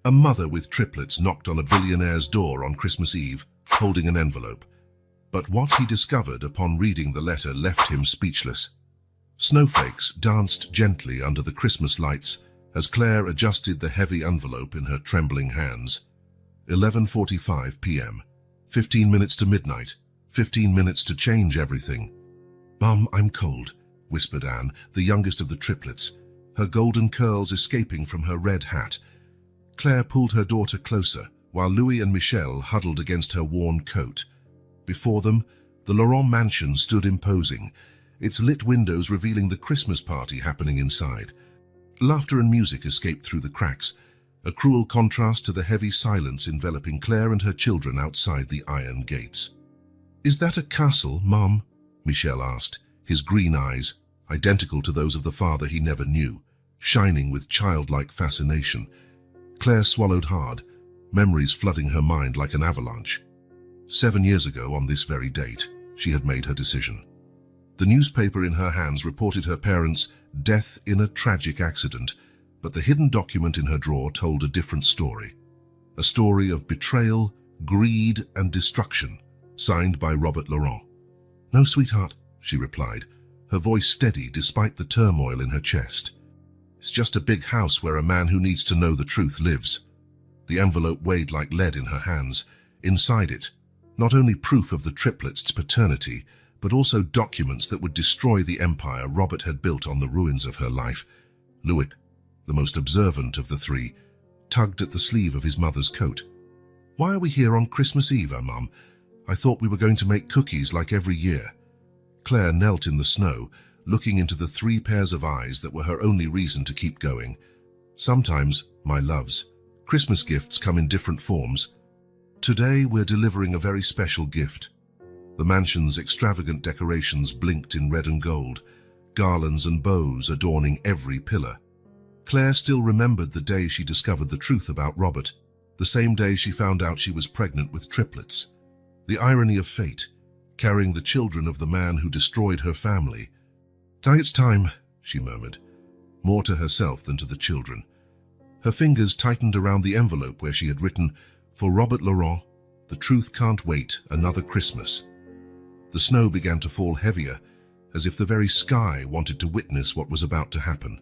A mother with triplets knocked on a billionaire's door on Christmas Eve, holding an envelope. But what he discovered upon reading the letter left him speechless. Snowflakes danced gently under the Christmas lights as Claire adjusted the heavy envelope in her trembling hands. 11:45 p.m. 15 minutes to midnight. 15 minutes to change everything. "Mum, I'm cold," whispered Anne, the youngest of the triplets, her golden curls escaping from her red hat. Claire pulled her daughter closer, while Louis and Michel huddled against her worn coat. Before them, the Laurent mansion stood imposing, its lit windows revealing the Christmas party happening inside. Laughter and music escaped through the cracks, a cruel contrast to the heavy silence enveloping Claire and her children outside the iron gates. "Is that a castle, Mum?" Michel asked, his green eyes, identical to those of the father he never knew, shining with childlike fascination. Claire swallowed hard, memories flooding her mind like an avalanche. 7 years ago, on this very date, she had made her decision. The newspaper in her hands reported her parents' death in a tragic accident, but the hidden document in her drawer told a different story. A story of betrayal, greed, and destruction, signed by Robert Laurent. "No, sweetheart," she replied, her voice steady despite the turmoil in her chest. "It's just a big house where a man who needs to know the truth lives." The envelope weighed like lead in her hands. Inside it, not only proof of the triplets' paternity, but also documents that would destroy the empire Robert had built on the ruins of her life. Louis, the most observant of the three, tugged at the sleeve of his mother's coat. "Why are we here on Christmas Eve, Mum? I thought we were going to make cookies like every year." Claire knelt in the snow, looking into the 3 pairs of eyes that were her only reason to keep going. "Sometimes, my loves, Christmas gifts come in different forms. Today we're delivering a very special gift." The mansion's extravagant decorations blinked in red and gold, garlands and bows adorning every pillar. Claire still remembered the day she discovered the truth about Robert, the same day she found out she was pregnant with triplets. The irony of fate, carrying the children of the man who destroyed her family. "It's time," she murmured, more to herself than to the children. Her fingers tightened around the envelope where she had written, "For Robert Laurent, the truth can't wait another Christmas." The snow began to fall heavier, as if the very sky wanted to witness what was about to happen.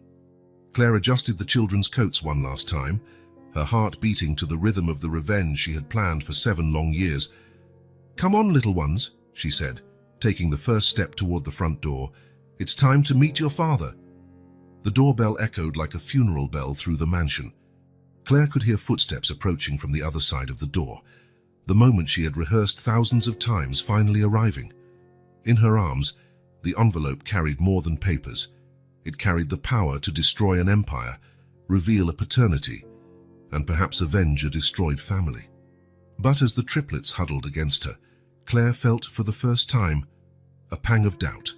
Claire adjusted the children's coats one last time, her heart beating to the rhythm of the revenge she had planned for 7 long years. "Come on, little ones," she said, taking the first step toward the front door. "It's time to meet your father." The doorbell echoed like a funeral bell through the mansion. Claire could hear footsteps approaching from the other side of the door, the moment she had rehearsed thousands of times finally arriving. In her arms, the envelope carried more than papers. It carried the power to destroy an empire, reveal a paternity, and perhaps avenge a destroyed family. But as the triplets huddled against her, Claire felt for the first time a pang of doubt.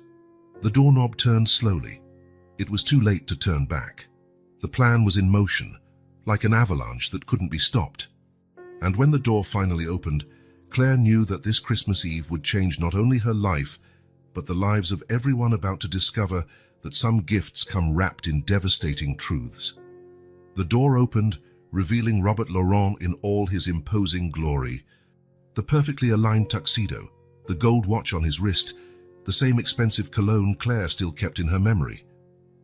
The doorknob turned slowly. It was too late to turn back. The plan was in motion, like an avalanche that couldn't be stopped. And when the door finally opened, Claire knew that this Christmas Eve would change not only her life, but the lives of everyone about to discover that some gifts come wrapped in devastating truths. The door opened, revealing Robert Laurent in all his imposing glory. The perfectly aligned tuxedo, the gold watch on his wrist, the same expensive cologne Claire still kept in her memory.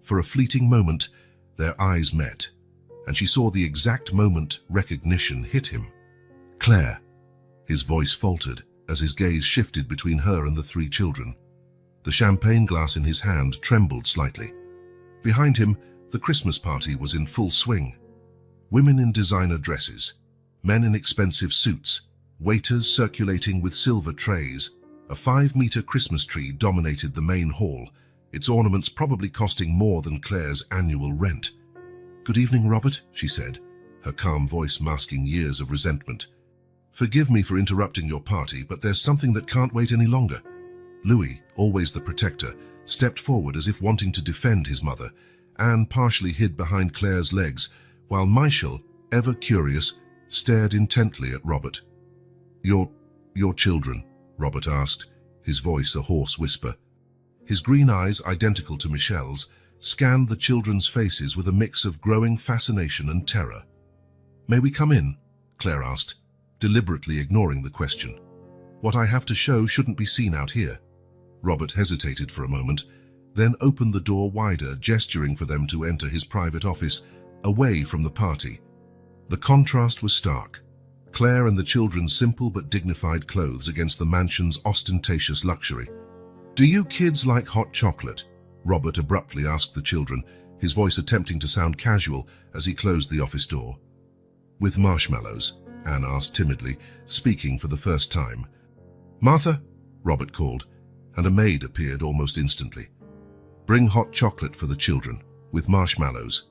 For a fleeting moment, their eyes met, and she saw the exact moment recognition hit him. "Claire," his voice faltered as his gaze shifted between her and the 3 children. The champagne glass in his hand trembled slightly. Behind him, the Christmas party was in full swing. Women in designer dresses, men in expensive suits, waiters circulating with silver trays. A 5-meter Christmas tree dominated the main hall, its ornaments probably costing more than Claire's annual rent. "Good evening, Robert," she said, her calm voice masking years of resentment. "Forgive me for interrupting your party, but there's something that can't wait any longer." Louis, always the protector, stepped forward as if wanting to defend his mother. Anne partially hid behind Claire's legs, while Michel, ever curious, stared intently at Robert. Your children?" Robert asked, his voice a hoarse whisper. His green eyes, identical to Michel's, scanned the children's faces with a mix of growing fascination and terror. "May we come in?" Claire asked, deliberately ignoring the question. "What I have to show shouldn't be seen out here." Robert hesitated for a moment, then opened the door wider, gesturing for them to enter his private office, away from the party. The contrast was stark. Claire and the children's simple but dignified clothes against the mansion's ostentatious luxury. "Do you kids like hot chocolate?" Robert abruptly asked the children, his voice attempting to sound casual as he closed the office door. "With marshmallows," Anne asked timidly, speaking for the first time. "Martha," Robert called, and a maid appeared almost instantly. "Bring hot chocolate for the children, with marshmallows."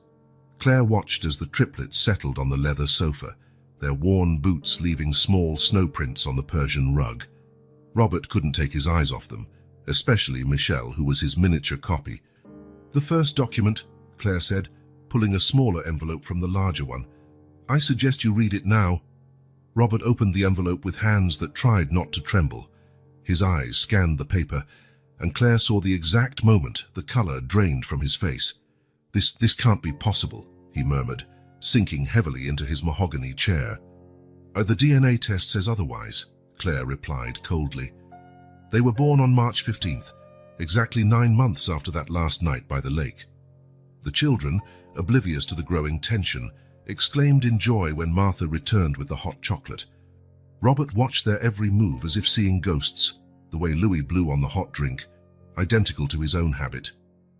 Claire watched as the triplets settled on the leather sofa, their worn boots leaving small snow prints on the Persian rug. Robert couldn't take his eyes off them, especially Michelle, who was his miniature copy. "The first document," Claire said, pulling a smaller envelope from the larger one. "I suggest you read it now." Robert opened the envelope with hands that tried not to tremble. His eyes scanned the paper, and Claire saw the exact moment the color drained from his face. This can't be possible," he murmured, sinking heavily into his mahogany chair. "The DNA test says otherwise," Claire replied coldly. "They were born on March 15th, exactly 9 months after that last night by the lake." The children, oblivious to the growing tension, exclaimed in joy when Martha returned with the hot chocolate. Robert watched their every move as if seeing ghosts, the way Louis blew on the hot drink, identical to his own habit.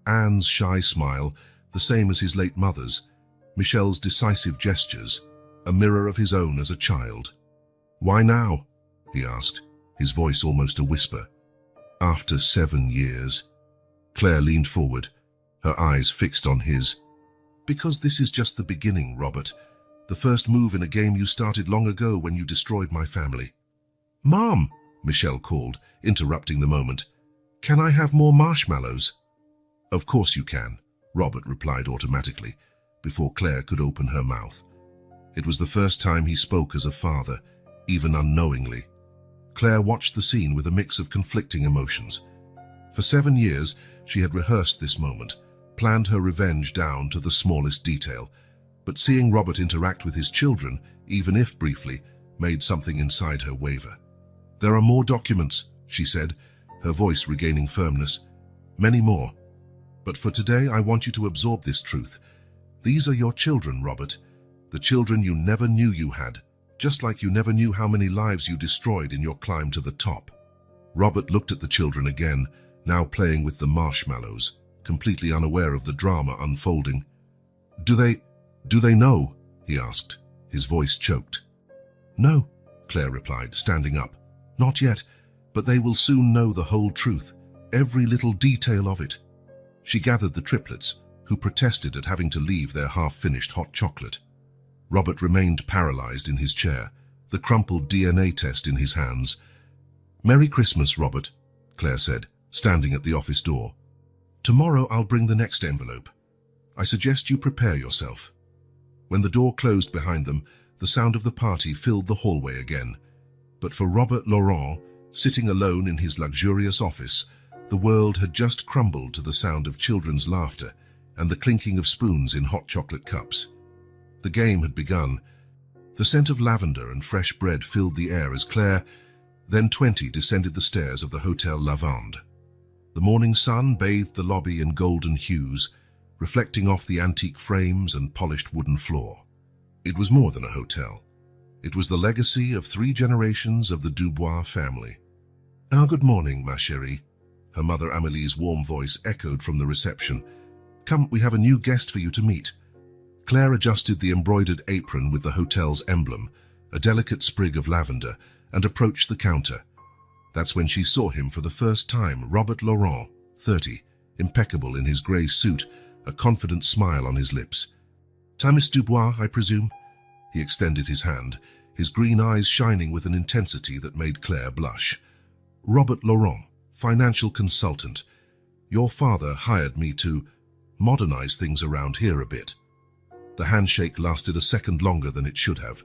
Anne's shy smile, the same as his late mother's. Michelle's decisive gestures, a mirror of his own as a child. "Why now?" he asked, his voice almost a whisper. "After 7 years." Claire leaned forward, her eyes fixed on his. "Because this is just the beginning, Robert. The first move in a game you started long ago when you destroyed my family." "Mom," Michelle called, interrupting the moment. "Can I have more marshmallows?" "Of course you can," Robert replied automatically, before Claire could open her mouth. It was the first time he spoke as a father, even unknowingly. Claire watched the scene with a mix of conflicting emotions. For 7 years, she had rehearsed this moment, planned her revenge down to the smallest detail, but seeing Robert interact with his children, even if briefly, made something inside her waver. "There are more documents," she said, her voice regaining firmness. "Many more. But for today, I want you to absorb this truth. These are your children, Robert. The children you never knew you had, just like you never knew how many lives you destroyed in your climb to the top." Robert looked at the children again, now playing with the marshmallows, completely unaware of the drama unfolding. Do they know?" he asked, his voice choked. "No," Claire replied, standing up. "Not yet, but they will soon know the whole truth, every little detail of it." She gathered the triplets, who protested at having to leave their half-finished hot chocolate. Robert remained paralyzed in his chair, the crumpled DNA test in his hands. "Merry Christmas, Robert," Claire said, standing at the office door. "Tomorrow I'll bring the next envelope. I suggest you prepare yourself." When the door closed behind them, the sound of the party filled the hallway again. But for Robert Laurent, sitting alone in his luxurious office, the world had just crumbled to the sound of children's laughter and the clinking of spoons in hot chocolate cups. The game had begun. The scent of lavender and fresh bread filled the air as Claire, then 20, descended the stairs of the Hotel Lavande. The morning sun bathed the lobby in golden hues, reflecting off the antique frames and polished wooden floor. It was more than a hotel. It was the legacy of 3 generations of the Dubois family. Good morning, ma chérie," her mother Amélie's warm voice echoed from the reception. "Come, we have a new guest for you to meet." Claire adjusted the embroidered apron with the hotel's emblem, a delicate sprig of lavender, and approached the counter. That's when she saw him for the first time, Robert Laurent, 30, impeccable in his grey suit, a confident smile on his lips. "Miss Dubois, I presume?" He extended his hand, his green eyes shining with an intensity that made Claire blush. "Robert Laurent, financial consultant. Your father hired me to modernize things around here a bit." The handshake lasted a second longer than it should have.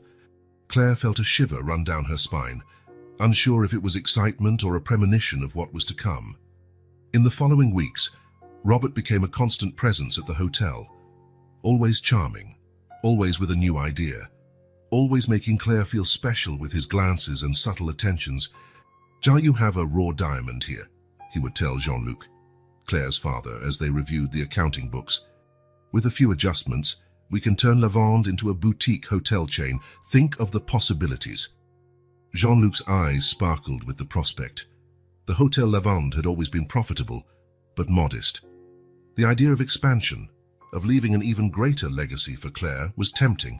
Claire felt a shiver run down her spine, unsure if it was excitement or a premonition of what was to come. In the following weeks, Robert became a constant presence at the hotel. Always charming, always with a new idea, always making Claire feel special with his glances and subtle attentions. "Shall you have a raw diamond here?" he would tell Jean-Luc, Claire's father, as they reviewed the accounting books. "With a few adjustments, we can turn Lavande into a boutique hotel chain. Think of the possibilities." Jean-Luc's eyes sparkled with the prospect. The Hotel Lavande had always been profitable, but modest. The idea of expansion, of leaving an even greater legacy for Claire, was tempting.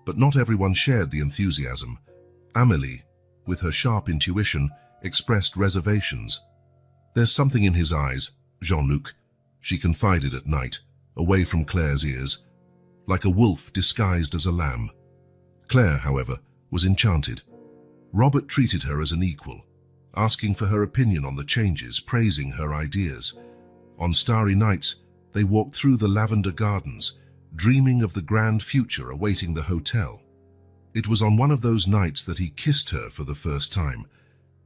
But not everyone shared the enthusiasm. Amélie, with her sharp intuition, expressed reservations. "There's something in his eyes, Jean-Luc," she confided at night, away from Claire's ears, "like a wolf disguised as a lamb." Claire, however, was enchanted. Robert treated her as an equal, asking for her opinion on the changes, praising her ideas. On starry nights, they walked through the lavender gardens, dreaming of the grand future awaiting the hotel. It was on one of those nights that he kissed her for the first time,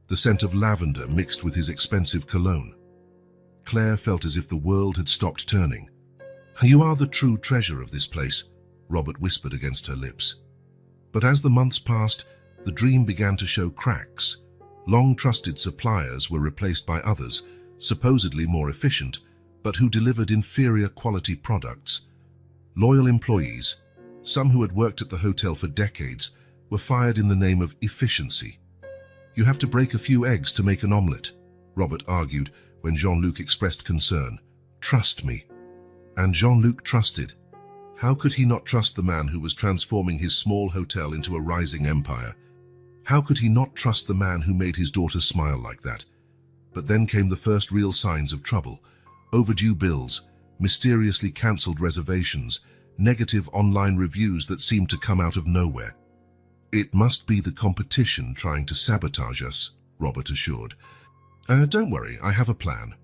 the scent of lavender mixed with his expensive cologne. Claire felt as if the world had stopped turning. "You are the true treasure of this place," Robert whispered against her lips. But as the months passed, the dream began to show cracks. Long-trusted suppliers were replaced by others, supposedly more efficient, but who delivered inferior quality products. Loyal employees, some who had worked at the hotel for decades, were fired in the name of efficiency. "You have to break a few eggs to make an omelette," Robert argued when Jean-Luc expressed concern. "Trust me." And Jean-Luc trusted. How could he not trust the man who was transforming his small hotel into a rising empire? How could he not trust the man who made his daughter smile like that? But then came the first real signs of trouble. Overdue bills, mysteriously cancelled reservations, negative online reviews that seemed to come out of nowhere. "It must be the competition trying to sabotage us," Robert assured. Don't worry, I have a plan."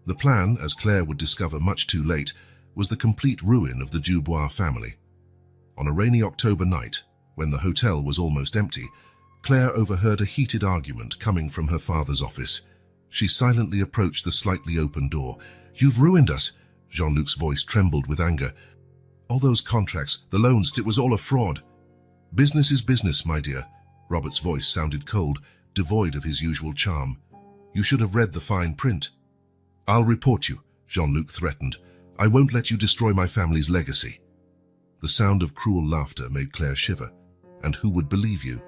The plan, as Claire would discover much too late, was the complete ruin of the Dubois family. On a rainy October night, when the hotel was almost empty, Claire overheard a heated argument coming from her father's office. She silently approached the slightly open door. "You've ruined us," Jean-Luc's voice trembled with anger. "All those contracts, the loans, it was all a fraud." "Business is business, my dear." Robert's voice sounded cold, devoid of his usual charm. "You should have read the fine print." "I'll report you," Jean-Luc threatened. "I won't let you destroy my family's legacy." The sound of cruel laughter made Claire shiver. And who would believe you?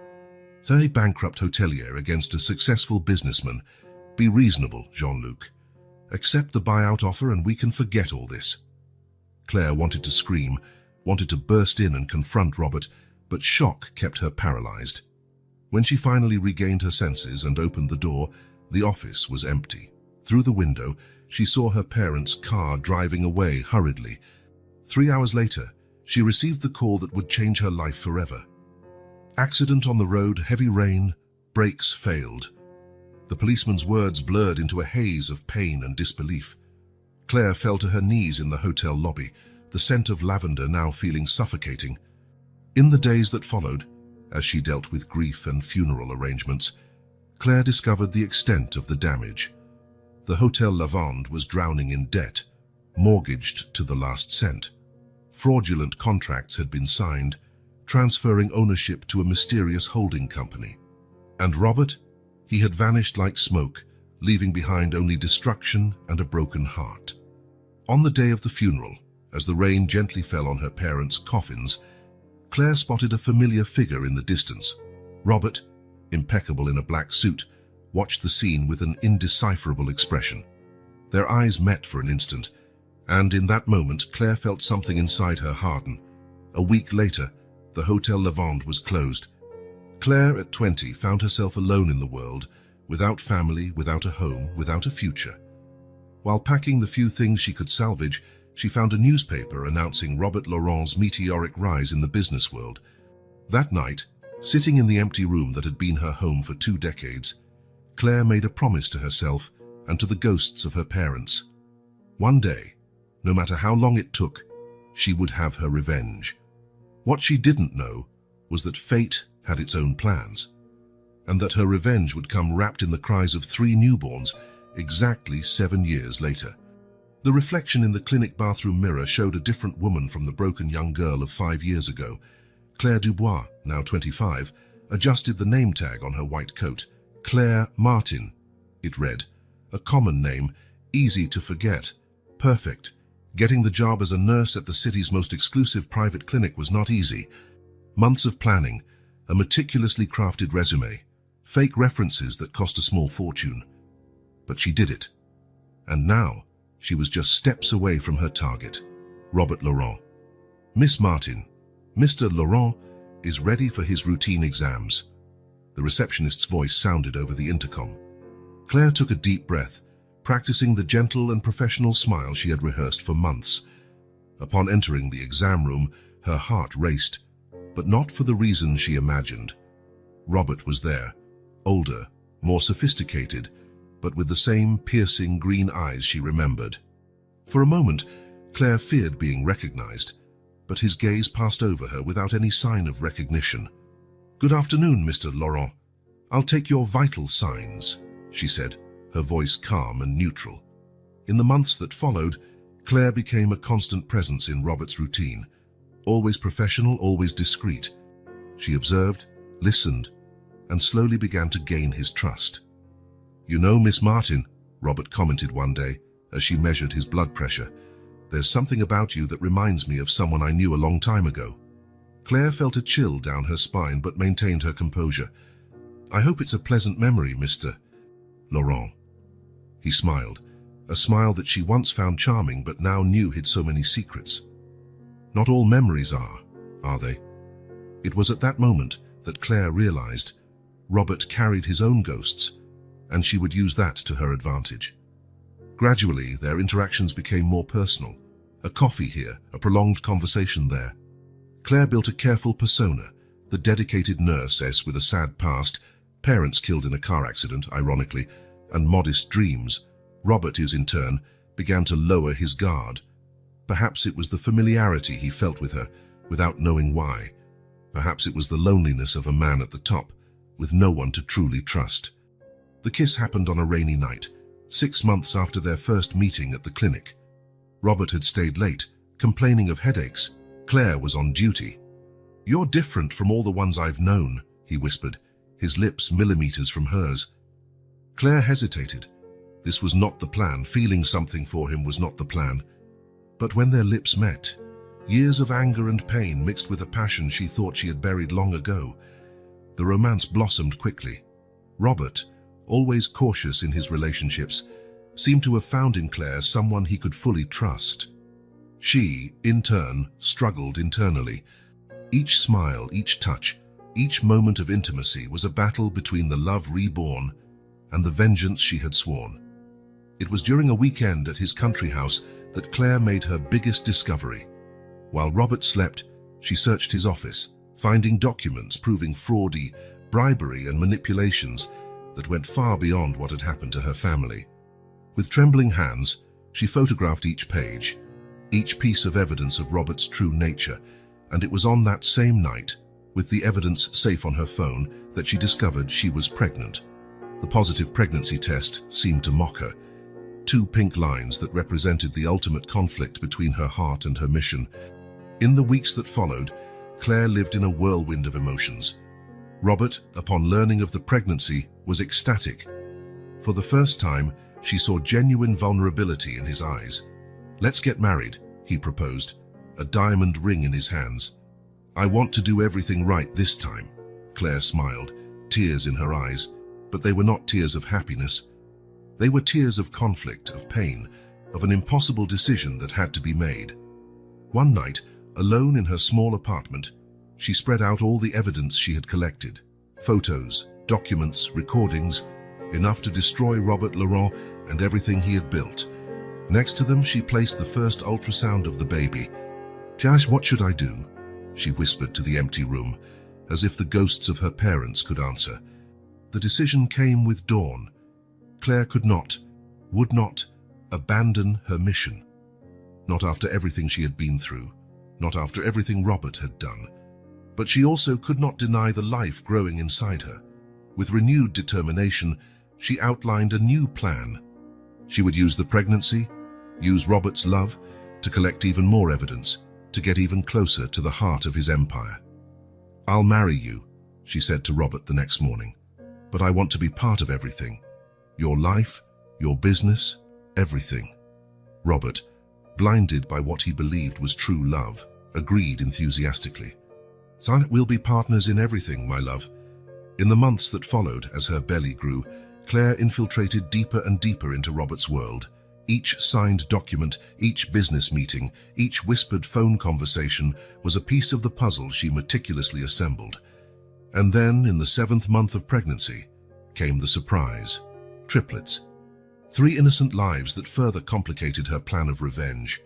A bankrupt hotelier against a successful businessman. Be reasonable, Jean-Luc. Accept the buyout offer and we can forget all this. Claire wanted to scream, wanted to burst in and confront Robert, but shock kept her paralyzed. When she finally regained her senses and opened the door, the office was empty. Through the window, she saw her parents' car driving away hurriedly. 3 hours later, she received the call that would change her life forever. Accident on the road, heavy rain, brakes failed. The policeman's words blurred into a haze of pain and disbelief. Claire fell to her knees in the hotel lobby, the scent of lavender now feeling suffocating. In the days that followed, as she dealt with grief and funeral arrangements, Claire discovered the extent of the damage. The Hotel Lavande was drowning in debt, mortgaged to the last cent. Fraudulent contracts had been signed, transferring ownership to a mysterious holding company. And Robert? He had vanished like smoke, leaving behind only destruction and a broken heart. On the day of the funeral, as the rain gently fell on her parents' coffins, Claire spotted a familiar figure in the distance. Robert, impeccable in a black suit, watched the scene with an indecipherable expression. Their eyes met for an instant, and in that moment Claire felt something inside her harden. A week later, the Hotel Lavande was closed. Claire, at 20, found herself alone in the world, without family, without a home, without a future. While packing the few things she could salvage, she found a newspaper announcing Robert Laurent's meteoric rise in the business world. That night, sitting in the empty room that had been her home for 2 decades, Claire made a promise to herself and to the ghosts of her parents. One day, no matter how long it took, she would have her revenge. What she didn't know was that fate had its own plans, and that her revenge would come wrapped in the cries of 3 newborns exactly 7 years later. The reflection in the clinic bathroom mirror showed a different woman from the broken young girl of 5 years ago. Claire Dubois, now 25, adjusted the name tag on her white coat. Claire Martin, it read. A common name, easy to forget. Perfect. Getting the job as a nurse at the city's most exclusive private clinic was not easy. Months of planning, a meticulously crafted resume, fake references that cost a small fortune. But she did it. And now, she was just steps away from her target, Robert Laurent. Miss Martin, Mr. Laurent is ready for his routine exams. The receptionist's voice sounded over the intercom. Claire took a deep breath, practicing the gentle and professional smile she had rehearsed for months. Upon entering the exam room, her heart raced, but not for the reason she imagined. Robert was there, older, more sophisticated, but with the same piercing green eyes she remembered. For a moment, Claire feared being recognized, but his gaze passed over her without any sign of recognition. "Good afternoon, Mr. Laurent. I'll take your vital signs," she said, her voice calm and neutral. In the months that followed, Claire became a constant presence in Robert's routine. Always professional, always discreet. She observed, listened, and slowly began to gain his trust. "You know, Miss Martin," Robert commented one day as she measured his blood pressure, "there's something about you that reminds me of someone I knew a long time ago." Claire felt a chill down her spine but maintained her composure. "I hope it's a pleasant memory, Mr. Laurent." He smiled, a smile that she once found charming but now knew hid so many secrets. Not all memories are they? It was at that moment that Claire realized Robert carried his own ghosts, and she would use that to her advantage. Gradually, their interactions became more personal. A coffee here, a prolonged conversation there. Claire built a careful persona, the dedicated nurse with a sad past, parents killed in a car accident, ironically, and modest dreams. Robert, in turn, began to lower his guard. Perhaps it was the familiarity he felt with her, without knowing why. Perhaps it was the loneliness of a man at the top, with no one to truly trust. The kiss happened on a rainy night, 6 months after their first meeting at the clinic. Robert had stayed late, complaining of headaches. Claire was on duty. "You're different from all the ones I've known," he whispered, his lips millimeters from hers. Claire hesitated. This was not the plan. Feeling something for him was not the plan. But when their lips met, years of anger and pain mixed with a passion she thought she had buried long ago, the romance blossomed quickly. Robert, always cautious in his relationships, seemed to have found in Claire someone he could fully trust. She, in turn, struggled internally. Each smile, each touch, each moment of intimacy was a battle between the love reborn and the vengeance she had sworn. It was during a weekend at his country house that Claire made her biggest discovery. While Robert slept, she searched his office, finding documents proving fraud, bribery and manipulations that went far beyond what had happened to her family. With trembling hands, she photographed each page, each piece of evidence of Robert's true nature, and it was on that same night, with the evidence safe on her phone, that she discovered she was pregnant. The positive pregnancy test seemed to mock her. 2 pink lines that represented the ultimate conflict between her heart and her mission. In the weeks that followed, Claire lived in a whirlwind of emotions. Robert, upon learning of the pregnancy, was ecstatic. For the first time, she saw genuine vulnerability in his eyes. "Let's get married," he proposed, a diamond ring in his hands. "I want to do everything right this time," Claire smiled, tears in her eyes, but they were not tears of happiness. They were tears of conflict, of pain, of an impossible decision that had to be made. One night, alone in her small apartment, she spread out all the evidence she had collected. Photos, documents, recordings, enough to destroy Robert Laurent and everything he had built. Next to them, she placed the first ultrasound of the baby. "Josh, what should I do?" she whispered to the empty room, as if the ghosts of her parents could answer. The decision came with dawn. Claire could not, would not, abandon her mission. Not after everything she had been through, not after everything Robert had done. But she also could not deny the life growing inside her. With renewed determination, she outlined a new plan. She would use the pregnancy, use Robert's love, to collect even more evidence, to get even closer to the heart of his empire. "I'll marry you," she said to Robert the next morning. "But I want to be part of everything. Your life, your business, everything." Robert, blinded by what he believed was true love, agreed enthusiastically. "So we'll be partners in everything, my love." In the months that followed, as her belly grew, Claire infiltrated deeper and deeper into Robert's world. Each signed document, each business meeting, each whispered phone conversation was a piece of the puzzle she meticulously assembled. And then, in the 7th month of pregnancy, came the surprise. Triplets. 3 innocent lives that further complicated her plan of revenge.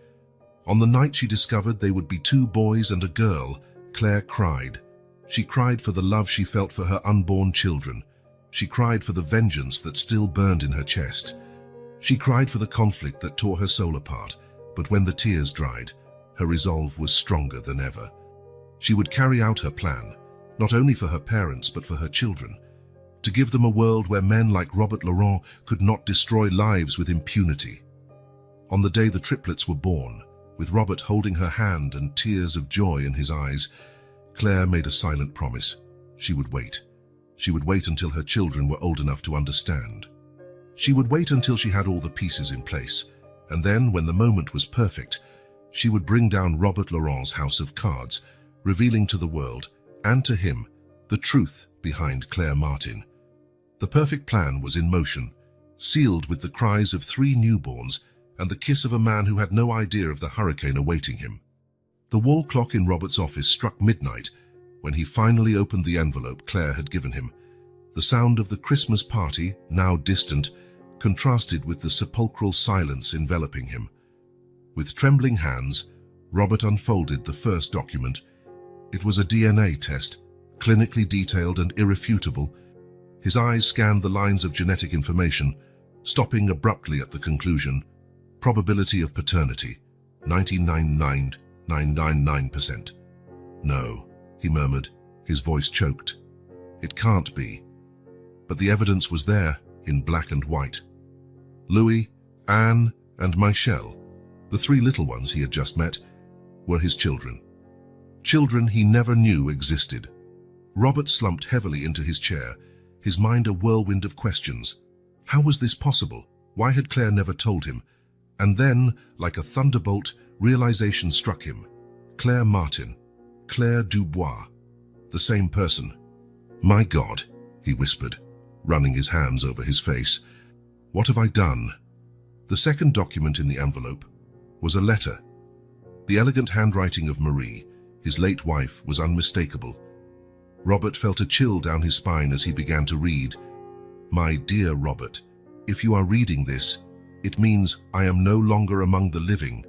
On the night she discovered they would be 2 boys and a girl, Claire cried. She cried for the love she felt for her unborn children. She cried for the vengeance that still burned in her chest. She cried for the conflict that tore her soul apart, but when the tears dried, her resolve was stronger than ever. She would carry out her plan, not only for her parents but for her children, to give them a world where men like Robert Laurent could not destroy lives with impunity. On the day the triplets were born, with Robert holding her hand and tears of joy in his eyes, Claire made a silent promise. She would wait. She would wait until her children were old enough to understand. She would wait until she had all the pieces in place, and then, when the moment was perfect, she would bring down Robert Laurent's house of cards, revealing to the world, and to him, the truth behind Claire Martin. The perfect plan was in motion, sealed with the cries of 3 newborns and the kiss of a man who had no idea of the hurricane awaiting him. The wall clock in Robert's office struck midnight when he finally opened the envelope Claire had given him. The sound of the Christmas party, now distant, contrasted with the sepulchral silence enveloping him. With trembling hands, Robert unfolded the first document. It was a DNA test, clinically detailed and irrefutable. His eyes scanned the lines of genetic information, stopping abruptly at the conclusion. Probability of paternity, 99.999%. "No," he murmured, his voice choked. "It can't be." But the evidence was there, in black and white. Louis, Anne, and Michelle, the 3 little ones he had just met, were his children. Children he never knew existed. Robert slumped heavily into his chair, his mind a whirlwind of questions. How was this possible? Why had Claire never told him? And then, like a thunderbolt, realization struck him. Claire Martin, Claire Dubois, the same person. "My God," he whispered, running his hands over his face. "What have I done?" The second document in the envelope was a letter. The elegant handwriting of Marie, his late wife, was unmistakable. Robert felt a chill down his spine as he began to read. "My dear Robert, if you are reading this, it means I am no longer among the living,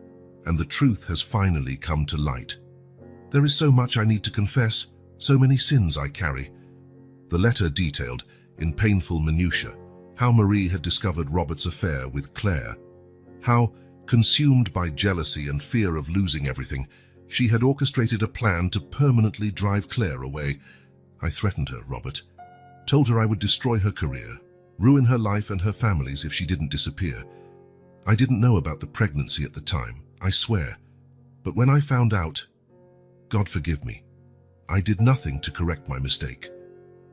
and the truth has finally come to light. There is so much I need to confess, so many sins I carry." The letter detailed, in painful minutiae, how Marie had discovered Robert's affair with Claire, how, consumed by jealousy and fear of losing everything, she had orchestrated a plan to permanently drive Claire away. "I threatened her, Robert. Told her I would destroy her career, ruin her life and her family's if she didn't disappear. I didn't know about the pregnancy at the time, I swear. But when I found out, God forgive me, I did nothing to correct my mistake."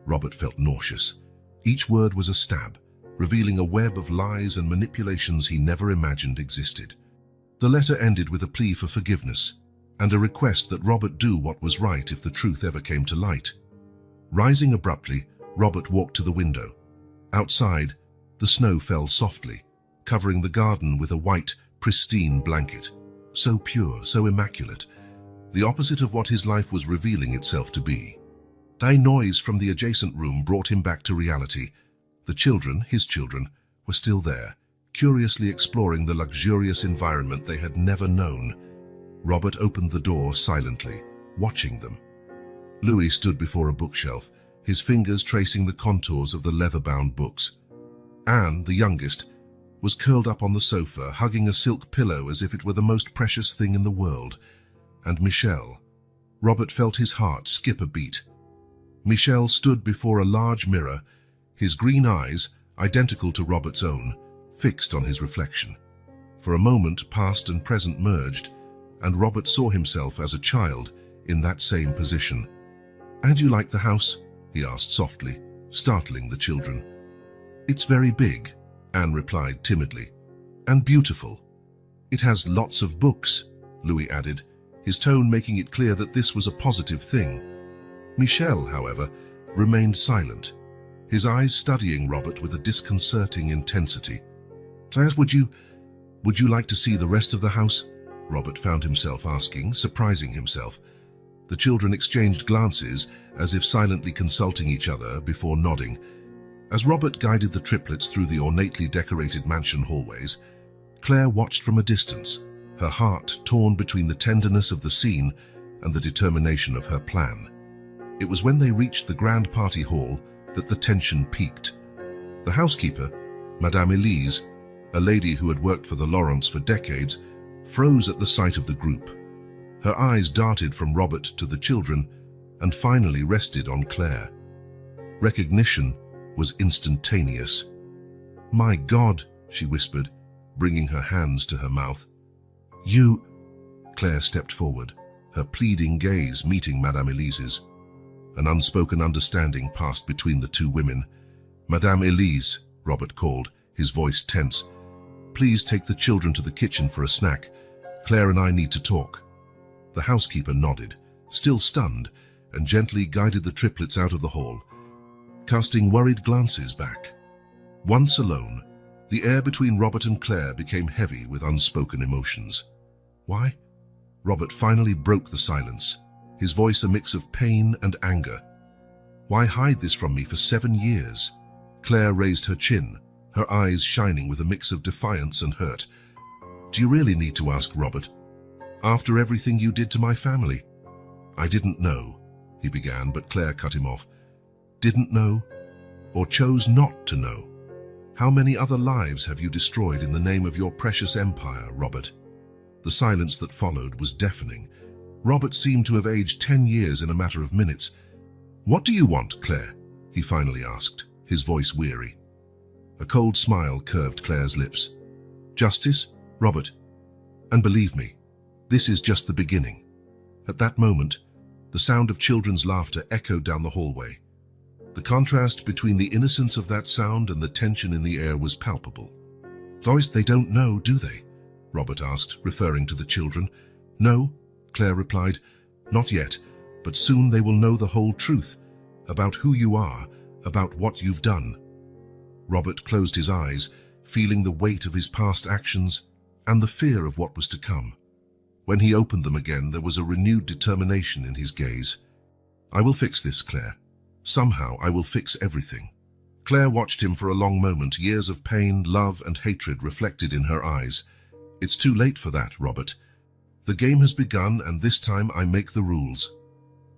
Robert felt nauseous. Each word was a stab, revealing a web of lies and manipulations he never imagined existed. The letter ended with a plea for forgiveness and a request that Robert do what was right if the truth ever came to light. Rising abruptly, Robert walked to the window. Outside, the snow fell softly, covering the garden with a white, pristine blanket. So pure, so immaculate, the opposite of what his life was revealing itself to be. A noise from the adjacent room brought him back to reality. The children, his children, were still there, curiously exploring the luxurious environment they had never known. Robert opened the door silently, watching them. Louis stood before a bookshelf, his fingers tracing the contours of the leather-bound books. Anne, the youngest, was curled up on the sofa, hugging a silk pillow as if it were the most precious thing in the world. And Michelle. Robert felt his heart skip a beat. Michelle stood before a large mirror, his green eyes, identical to Robert's own, fixed on his reflection. For a moment, past and present merged, and Robert saw himself as a child in that same position. "And you like the house?" he asked softly, startling the children. "It's very big," Anne replied timidly, "and beautiful. It has lots of books," Louis added, his tone making it clear that this was a positive thing. Michel, however, remained silent, his eyes studying Robert with a disconcerting intensity. "Claire, would you like to see the rest of the house?" Robert found himself asking, surprising himself. The children exchanged glances, as if silently consulting each other before nodding. As Robert guided the triplets through the ornately decorated mansion hallways, Claire watched from a distance, her heart torn between the tenderness of the scene and the determination of her plan. It was when they reached the grand party hall that the tension peaked. The housekeeper, Madame Elise, a lady who had worked for the Laurents for decades, froze at the sight of the group. Her eyes darted from Robert to the children and finally rested on Claire. Recognition was instantaneous. "My God," she whispered, bringing her hands to her mouth. "You—" Claire stepped forward, her pleading gaze meeting Madame Elise's. An unspoken understanding passed between the two women. "Madame Elise," Robert called, his voice tense, "please take the children to the kitchen for a snack. Claire and I need to talk." The housekeeper nodded, still stunned, and gently guided the triplets out of the hall, casting worried glances back. Once alone, the air between Robert and Claire became heavy with unspoken emotions. "Why?" Robert finally broke the silence, his voice a mix of pain and anger. "Why hide this from me for 7 years?" Claire raised her chin, her eyes shining with a mix of defiance and hurt. "Do you really need to ask, Robert? After everything you did to my family?" "I didn't know," he began, but Claire cut him off. "Didn't know? Or chose not to know? How many other lives have you destroyed in the name of your precious empire, Robert?" The silence that followed was deafening. Robert seemed to have aged 10 years in a matter of minutes. "What do you want, Claire?" he finally asked, his voice weary. A cold smile curved Claire's lips. "Justice, Robert. And believe me, this is just the beginning." At that moment, the sound of children's laughter echoed down the hallway. The contrast between the innocence of that sound and the tension in the air was palpable. "Doris, they don't know, do they?" Robert asked, referring to the children. "No," Claire replied, "not yet, but soon they will know the whole truth, about who you are, about what you've done." Robert closed his eyes, feeling the weight of his past actions and the fear of what was to come. When he opened them again, there was a renewed determination in his gaze. "I will fix this, Claire. Somehow I will fix everything." Claire watched him for a long moment, years of pain, love, and hatred reflected in her eyes. "It's too late for that, Robert. The game has begun, and this time I make the rules."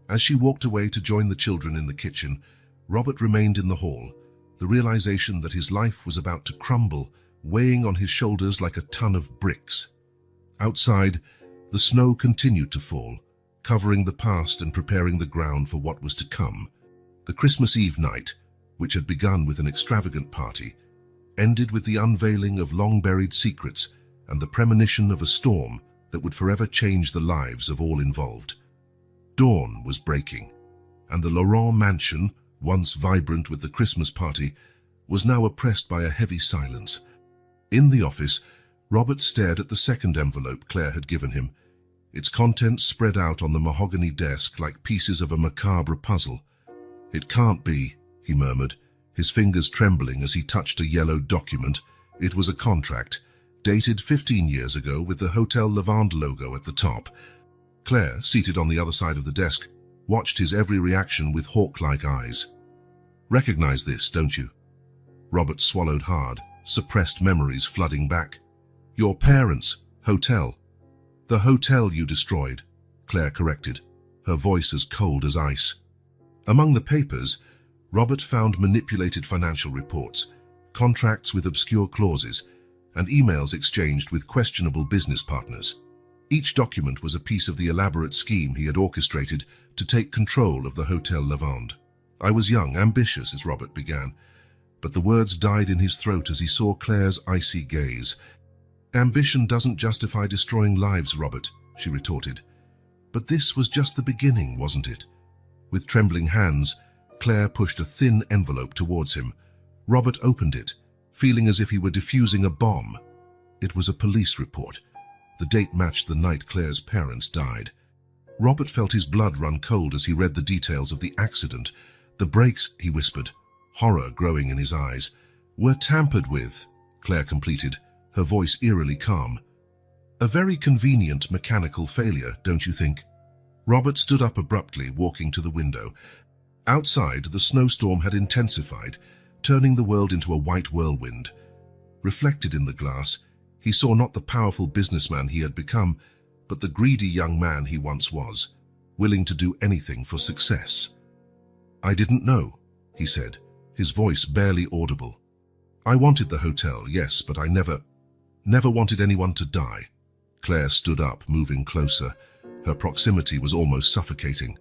As she walked away to join the children in the kitchen, Robert remained in the hall, the realization that his life was about to crumble, weighing on his shoulders like a ton of bricks. Outside, the snow continued to fall, covering the past and preparing the ground for what was to come. The Christmas Eve night, which had begun with an extravagant party, ended with the unveiling of long-buried secrets and the premonition of a storm that would forever change the lives of all involved. Dawn was breaking, and the Laurent mansion, once vibrant with the Christmas party, was now oppressed by a heavy silence. In the office, Robert stared at the second envelope Claire had given him, its contents spread out on the mahogany desk like pieces of a macabre puzzle. "It can't be," he murmured, his fingers trembling as he touched a yellow document. It was a contract, dated 15 years ago with the Hotel Lavande logo at the top. Claire, seated on the other side of the desk, watched his every reaction with hawk-like eyes. "Recognize this, don't you?" Robert swallowed hard, suppressed memories flooding back. "Your parents' hotel." "The hotel you destroyed," Claire corrected, her voice as cold as ice. Among the papers, Robert found manipulated financial reports, contracts with obscure clauses, and emails exchanged with questionable business partners. Each document was a piece of the elaborate scheme he had orchestrated to take control of the Hotel Lavande. "I was young, ambitious," as Robert began, but the words died in his throat as he saw Claire's icy gaze. "Ambition doesn't justify destroying lives, Robert," she retorted. "But this was just the beginning, wasn't it? With trembling hands, Claire pushed a thin envelope towards him. Robert opened it, feeling as if he were defusing a bomb. It was a police report. The date matched the night Claire's parents died. Robert felt his blood run cold as he read the details of the accident. The brakes, he whispered, horror growing in his eyes, were tampered with, Claire completed, her voice eerily calm. A very convenient mechanical failure, don't you think? Robert stood up abruptly, walking to the window. Outside, the snowstorm had intensified, turning the world into a white whirlwind. Reflected in the glass, he saw not the powerful businessman he had become, but the greedy young man he once was, willing to do anything for success. I didn't know, he said, his voice barely audible. I wanted the hotel, yes, but I never wanted anyone to die. Claire stood up, moving closer. Her proximity was almost suffocating.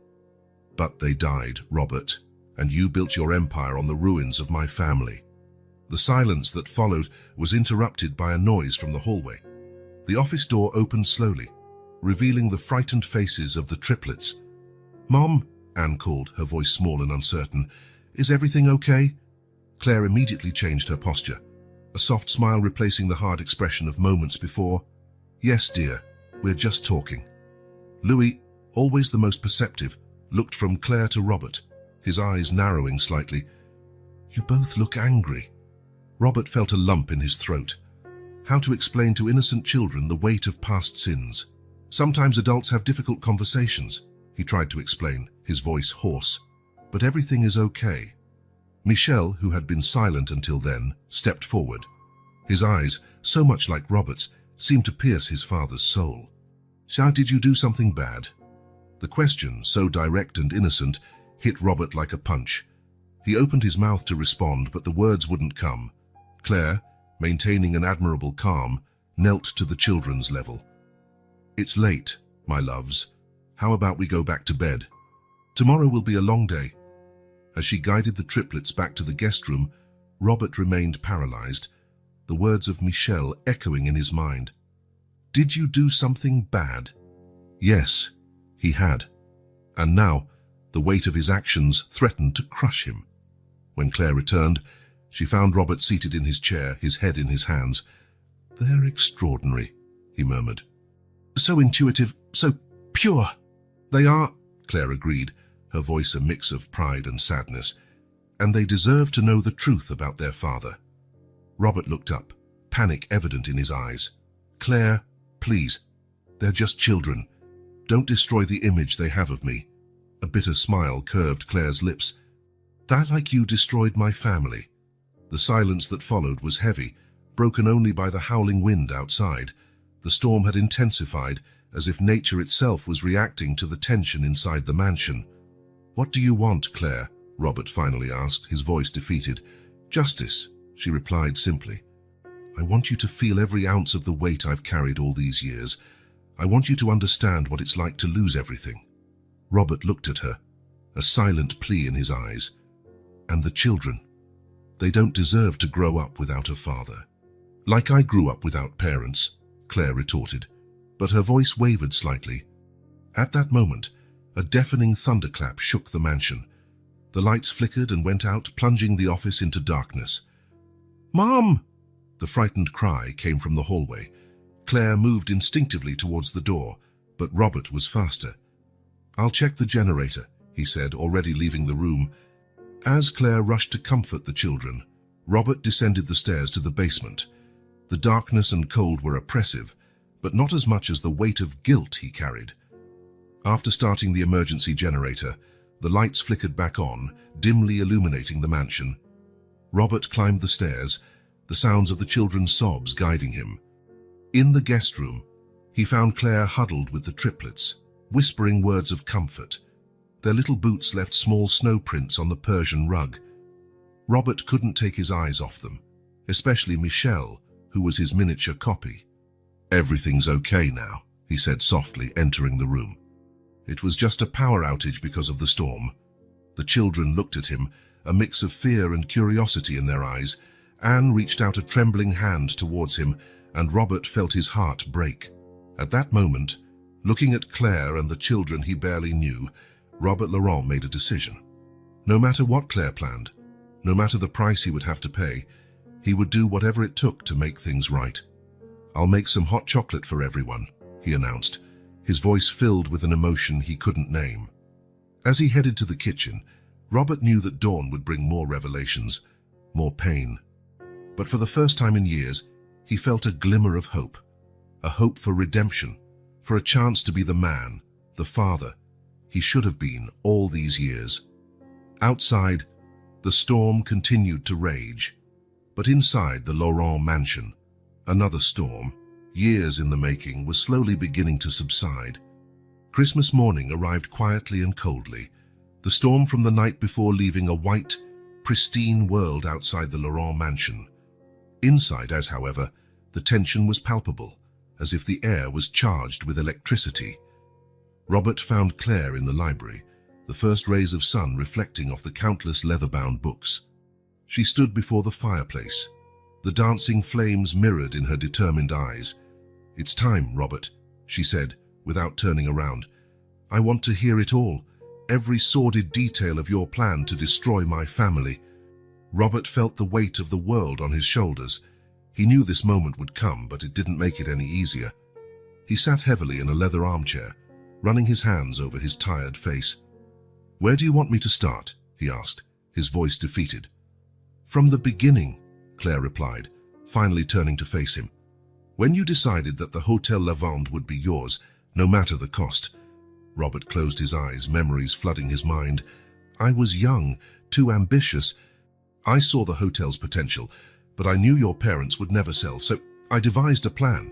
But they died, Robert, and you built your empire on the ruins of my family. The silence that followed was interrupted by a noise from the hallway. The office door opened slowly, revealing the frightened faces of the triplets. Mom, Anne called, her voice small and uncertain. Is everything okay? Claire immediately changed her posture, a soft smile replacing the hard expression of moments before. Yes, dear, we're just talking. Louis, always the most perceptive, looked from Claire to Robert, his eyes narrowing slightly. You both look angry. Robert felt a lump in his throat. How to explain to innocent children the weight of past sins? Sometimes adults have difficult conversations, he tried to explain, his voice hoarse. But everything is okay. Michel, who had been silent until then, stepped forward. His eyes, so much like Robert's, seemed to pierce his father's soul. Did you do something bad? The question, so direct and innocent, hit Robert like a punch. He opened his mouth to respond, but the words wouldn't come. Claire, maintaining an admirable calm, knelt to the children's level. It's late, my loves. How about we go back to bed? Tomorrow will be a long day. As she guided the triplets back to the guest room, Robert remained paralyzed, the words of Michel echoing in his mind. Did you do something bad? Yes, he had. And now, the weight of his actions threatened to crush him. When Claire returned, she found Robert seated in his chair, his head in his hands. They're extraordinary, he murmured. So intuitive, so pure. They are, Claire agreed, her voice a mix of pride and sadness. And they deserve to know the truth about their father. Robert looked up, panic evident in his eyes. Claire, please, they're just children. Don't destroy the image they have of me. A bitter smile curved Claire's lips. I, like you, destroyed my family. The silence that followed was heavy, broken only by the howling wind outside. The storm had intensified, as if nature itself was reacting to the tension inside the mansion. What do you want, Claire? Robert finally asked, his voice defeated. Justice, she replied simply. I want you to feel every ounce of the weight I've carried all these years. I want you to understand what it's like to lose everything. Robert looked at her, a silent plea in his eyes. And the children. They don't deserve to grow up without a father. Like I grew up without parents, Claire retorted, but her voice wavered slightly. At that moment, a deafening thunderclap shook the mansion. The lights flickered and went out, plunging the office into darkness. Mom! The frightened cry came from the hallway. Claire moved instinctively towards the door, but Robert was faster. I'll check the generator, he said, already leaving the room. As Claire rushed to comfort the children, Robert descended the stairs to the basement. The darkness and cold were oppressive, but not as much as the weight of guilt he carried. After starting the emergency generator, the lights flickered back on, dimly illuminating the mansion. Robert climbed the stairs, the sounds of the children's sobs guiding him. In the guest room, he found Claire huddled with the triplets, whispering words of comfort. Their little boots left small snow prints on the Persian rug. Robert couldn't take his eyes off them, especially Michel, who was his miniature copy. Everything's okay now, he said softly, entering the room. It was just a power outage because of the storm. The children looked at him, a mix of fear and curiosity in their eyes. Anne reached out a trembling hand towards him, and Robert felt his heart break. At that moment, looking at Claire and the children he barely knew, Robert Laurent made a decision. No matter what Claire planned, no matter the price he would have to pay, he would do whatever it took to make things right. "I'll make some hot chocolate for everyone," he announced, his voice filled with an emotion he couldn't name. As he headed to the kitchen, Robert knew that dawn would bring more revelations, more pain. But for the first time in years, he felt a glimmer of hope. A hope for redemption, for a chance to be the man, the father he should have been all these years. Outside, the storm continued to rage. But inside the Laurent mansion, another storm, years in the making, was slowly beginning to subside. Christmas morning arrived quietly and coldly, the storm from the night before leaving a white, pristine world outside the Laurent mansion. Inside out, however, the tension was palpable, as if the air was charged with electricity. Robert found Claire in the library, the first rays of sun reflecting off the countless leather-bound books. She stood before the fireplace, the dancing flames mirrored in her determined eyes. "It's time, Robert," she said, without turning around. "I want to hear it all, every sordid detail of your plan to destroy my family." Robert felt the weight of the world on his shoulders. He knew this moment would come, but it didn't make it any easier. He sat heavily in a leather armchair, running his hands over his tired face. "Where do you want me to start?" he asked, his voice defeated. "From the beginning," Claire replied, finally turning to face him. "When you decided that the Hotel Lavande would be yours, no matter the cost." Robert closed his eyes, memories flooding his mind. "I was young, too ambitious. I saw the hotel's potential, but I knew your parents would never sell, so I devised a plan."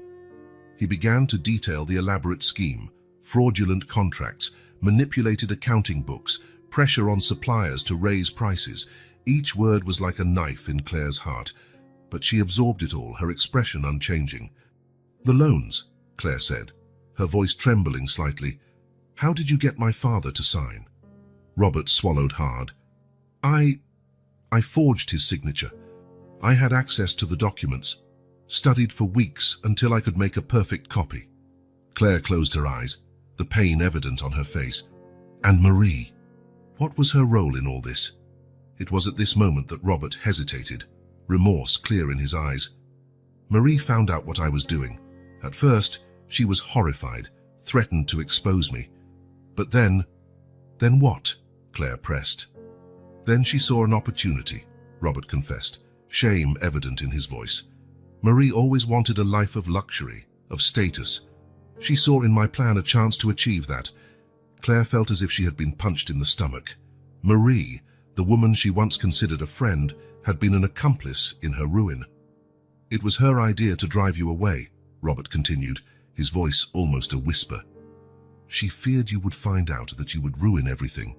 He began to detail the elaborate scheme: fraudulent contracts, manipulated accounting books, pressure on suppliers to raise prices. Each word was like a knife in Claire's heart, but she absorbed it all, her expression unchanging. "The loans," Claire said, her voice trembling slightly. "How did you get my father to sign?" Robert swallowed hard. I forged his signature. I had access to the documents, studied for weeks until I could make a perfect copy." Claire closed her eyes, the pain evident on her face. "And Marie, what was her role in all this?" It was at this moment that Robert hesitated, remorse clear in his eyes. "Marie found out what I was doing. At first, she was horrified, threatened to expose me. But then what?" Claire pressed. "Then she saw an opportunity," Robert confessed, shame evident in his voice. "Marie always wanted a life of luxury, of status. She saw in my plan a chance to achieve that." Claire felt as if she had been punched in the stomach. Marie, the woman she once considered a friend, had been an accomplice in her ruin. "It was her idea to drive you away," Robert continued, his voice almost a whisper. "She feared you would find out, that you would ruin everything.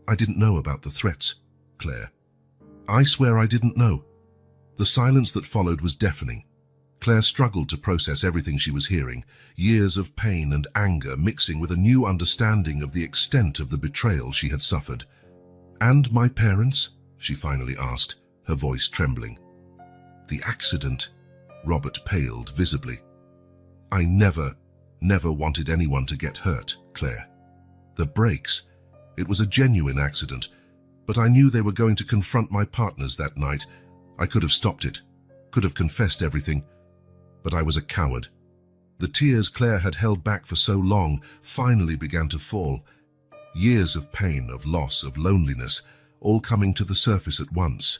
I didn't know about the threats, Claire. I swear I didn't know." The silence that followed was deafening. Claire struggled to process everything she was hearing, years of pain and anger mixing with a new understanding of the extent of the betrayal she had suffered. "And my parents?" she finally asked, her voice trembling. "The accident," Robert paled visibly. "I never wanted anyone to get hurt, Claire. The brakes, it was a genuine accident, but I knew they were going to confront my partners that night. I could have stopped it, could have confessed everything, but I was a coward." The tears Claire had held back for so long finally began to fall. Years of pain, of loss, of loneliness, all coming to the surface at once.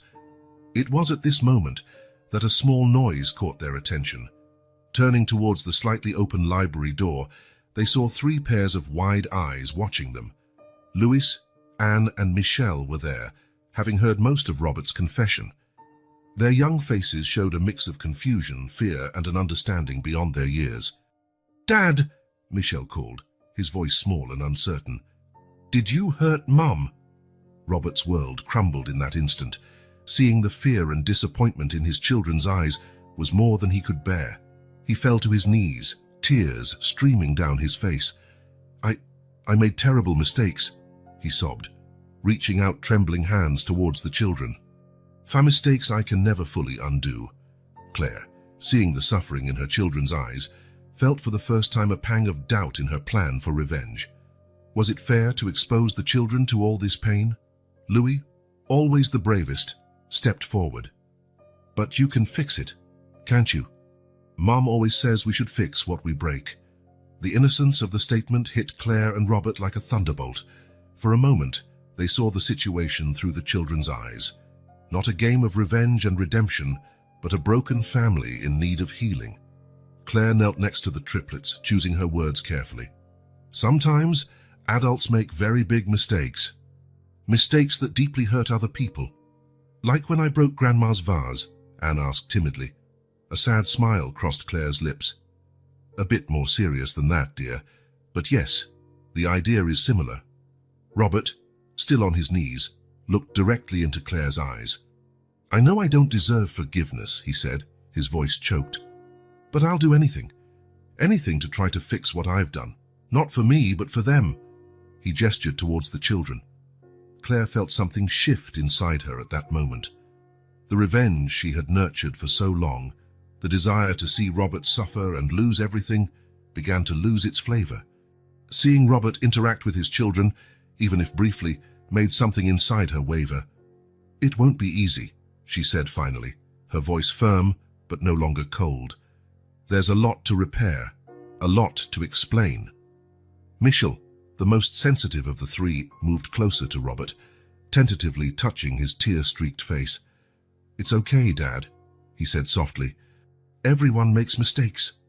It was at this moment that a small noise caught their attention. Turning towards the slightly open library door, they saw 3 pairs of wide eyes watching them. Louis, Anne, and Michel were there, having heard most of Robert's confession. Their young faces showed a mix of confusion, fear, and an understanding beyond their years. "Dad!" Michel called, his voice small and uncertain. "Did you hurt Mum?" Robert's world crumbled in that instant. Seeing the fear and disappointment in his children's eyes was more than he could bear. He fell to his knees, tears streaming down his face. I made terrible mistakes," he sobbed, reaching out trembling hands towards the children. "For mistakes I can never fully undo." Claire, seeing the suffering in her children's eyes, felt for the first time a pang of doubt in her plan for revenge. Was it fair to expose the children to all this pain? Louis, always the bravest, stepped forward. But you can fix it, can't you? Mom always says we should fix what we break. The innocence of the statement hit Claire and Robert like a thunderbolt. For a moment, they saw the situation through the children's eyes. Not a game of revenge and redemption, but a broken family in need of healing. Claire knelt next to the triplets, choosing her words carefully. Sometimes, adults make very big mistakes. Mistakes that deeply hurt other people. Like when I broke Grandma's vase, Anne asked timidly. A sad smile crossed Claire's lips. A bit more serious than that, dear. But yes, the idea is similar. Robert, still on his knees, looked directly into Claire's eyes. I know I don't deserve forgiveness, he said, his voice choked. But I'll do anything. Anything to try to fix what I've done. Not for me, but for them. He gestured towards the children. Claire felt something shift inside her at that moment. The revenge she had nurtured for so long, the desire to see Robert suffer and lose everything, began to lose its flavor. Seeing Robert interact with his children, even if briefly, made something inside her waver. It won't be easy, she said finally, her voice firm but no longer cold. There's a lot to repair, a lot to explain. Michel, the most sensitive of the three, moved closer to Robert, tentatively touching his tear-streaked face. It's okay, Dad, he said softly. Everyone makes mistakes.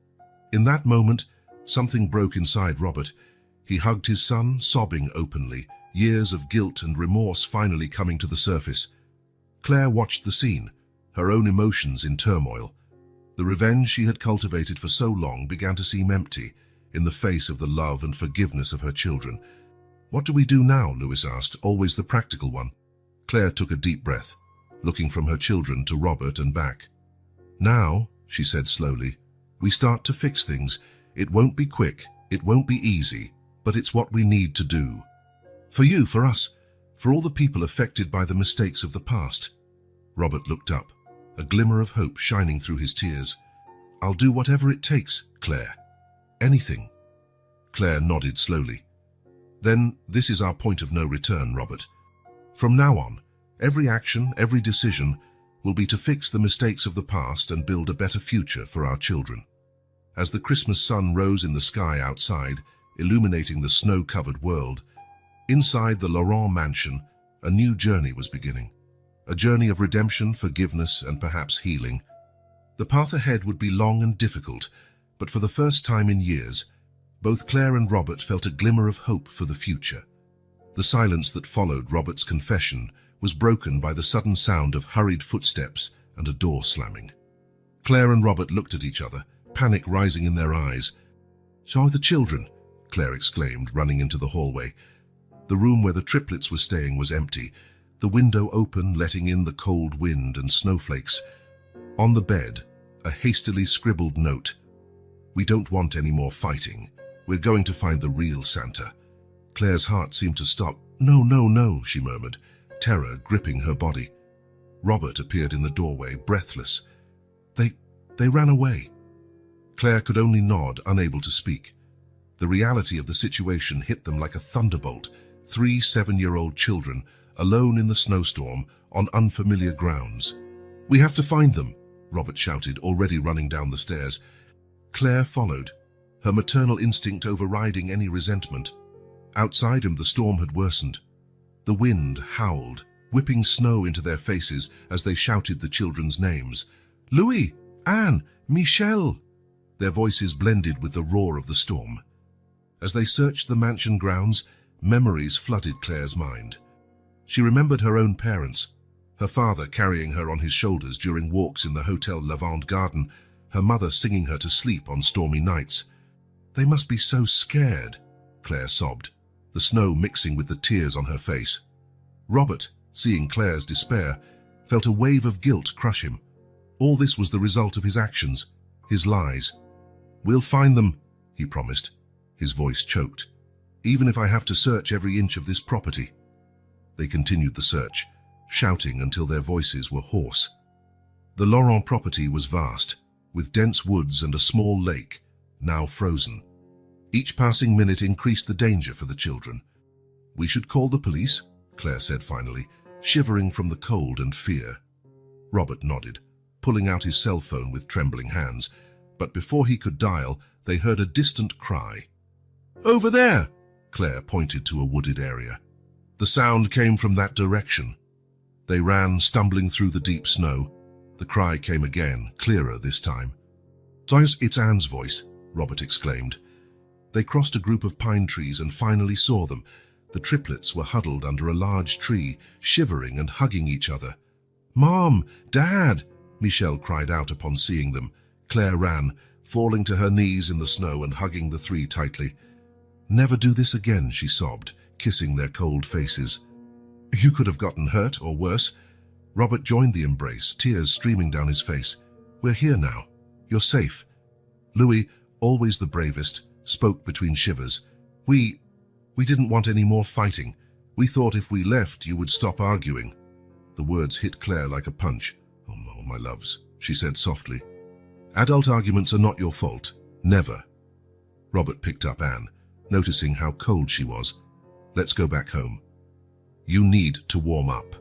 In that moment, something broke inside Robert. He hugged his son, sobbing openly, years of guilt and remorse finally coming to the surface. Claire watched the scene, her own emotions in turmoil. The revenge she had cultivated for so long began to seem empty in the face of the love and forgiveness of her children. What do we do now? Louis asked, always the practical one. Claire took a deep breath, looking from her children to Robert and back. Now, she said slowly, we start to fix things. It won't be quick, it won't be easy, but it's what we need to do. For you, for us, for all the people affected by the mistakes of the past. Robert looked up, a glimmer of hope shining through his tears. I'll do whatever it takes, Claire. Anything. Claire nodded slowly. Then this is our point of no return, Robert. From now on, every action, every decision will be to fix the mistakes of the past and build a better future for our children. As the Christmas sun rose in the sky outside, illuminating the snow-covered world, inside the Laurent mansion, a new journey was beginning. A journey of redemption, forgiveness, and perhaps healing. The path ahead would be long and difficult, but for the first time in years, both Claire and Robert felt a glimmer of hope for the future. The silence that followed Robert's confession was broken by the sudden sound of hurried footsteps and a door slamming. Claire and Robert looked at each other, panic rising in their eyes. So are the children, Claire exclaimed, running into the hallway. The room where the triplets were staying was empty, the window open, letting in the cold wind and snowflakes. On the bed, a hastily scribbled note. We don't want any more fighting. We're going to find the real Santa. Claire's heart seemed to stop. No, no, no, she murmured, terror gripping her body. Robert appeared in the doorway, breathless. They ran away. Claire could only nod, unable to speak. The reality of the situation hit them like a thunderbolt. 3 7-year-old children, alone in the snowstorm, on unfamiliar grounds. We have to find them, Robert shouted, already running down the stairs. Claire followed, her maternal instinct overriding any resentment. Outside him, the storm had worsened. The wind howled, whipping snow into their faces as they shouted the children's names. Louis, Anne, Michel! Their voices blended with the roar of the storm. As they searched the mansion grounds, memories flooded Claire's mind. She remembered her own parents, her father carrying her on his shoulders during walks in the Hotel Lavande Garden, her mother singing her to sleep on stormy nights. They must be so scared, Claire sobbed, the snow mixing with the tears on her face. Robert, seeing Claire's despair, felt a wave of guilt crush him. All this was the result of his actions, his lies. We'll find them, he promised, his voice choked, even if I have to search every inch of this property. They continued the search, shouting until their voices were hoarse. The Laurent property was vast, with dense woods and a small lake, now frozen. Each passing minute increased the danger for the children. "We should call the police," Claire said finally, shivering from the cold and fear. Robert nodded, pulling out his cell phone with trembling hands, but before he could dial, they heard a distant cry. "Over there!" Claire pointed to a wooded area. The sound came from that direction. They ran, stumbling through the deep snow. The cry came again, clearer this time. "It's Anne's voice," Robert exclaimed. They crossed a group of pine trees and finally saw them. The triplets were huddled under a large tree, shivering and hugging each other. "Mom! Dad!" Michelle cried out upon seeing them. Claire ran, falling to her knees in the snow and hugging the three tightly. "Never do this again," she sobbed, kissing their cold faces. "You could have gotten hurt, or worse." Robert joined the embrace, tears streaming down his face. "We're here now. You're safe." Louis, always the bravest, spoke between shivers. We didn't want any more fighting. We thought if we left, you would stop arguing." The words hit Claire like a punch. "Oh, my loves," she said softly. "Adult arguments are not your fault. Never." Robert picked up Anne, noticing how cold she was. "Let's go back home. You need to warm up."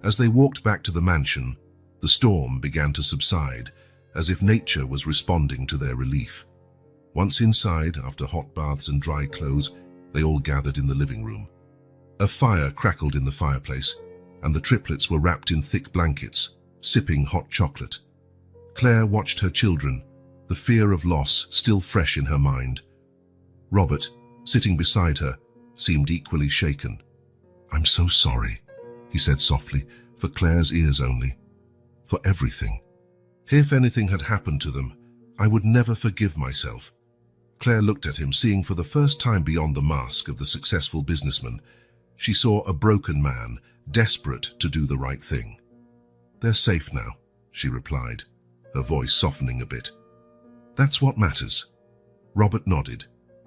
As they walked back to the mansion, the storm began to subside, as if nature was responding to their relief. Once inside, after hot baths and dry clothes, they all gathered in the living room. A fire crackled in the fireplace, and the triplets were wrapped in thick blankets, sipping hot chocolate. Claire watched her children, the fear of loss still fresh in her mind. Robert, sitting beside her, seemed equally shaken. "I'm so sorry," he said softly, for Claire's ears only. "For everything. If anything had happened to them, I would never forgive myself." Claire looked at him, seeing for the first time beyond the mask of the successful businessman. She saw a broken man, desperate to do the right thing. "They're safe now," she replied, her voice softening a bit. "That's what matters." Robert nodded,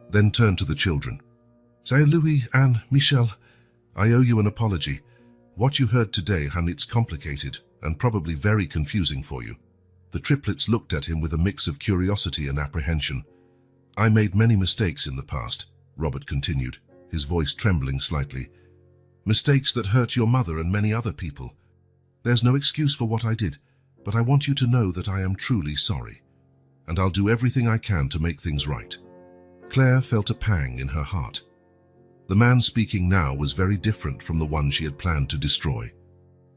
then turned to the children. "Say, Louis, Anne, Michelle, I owe you an apology. What you heard today, it's complicated and probably very confusing for you." The triplets looked at him with a mix of curiosity and apprehension. "I made many mistakes in the past," Robert continued, his voice trembling slightly. "Mistakes that hurt your mother and many other people. There's no excuse for what I did, but I want you to know that I am truly sorry, and I'll do everything I can to make things right." Claire felt a pang in her heart. The man speaking now was very different from the one she had planned to destroy.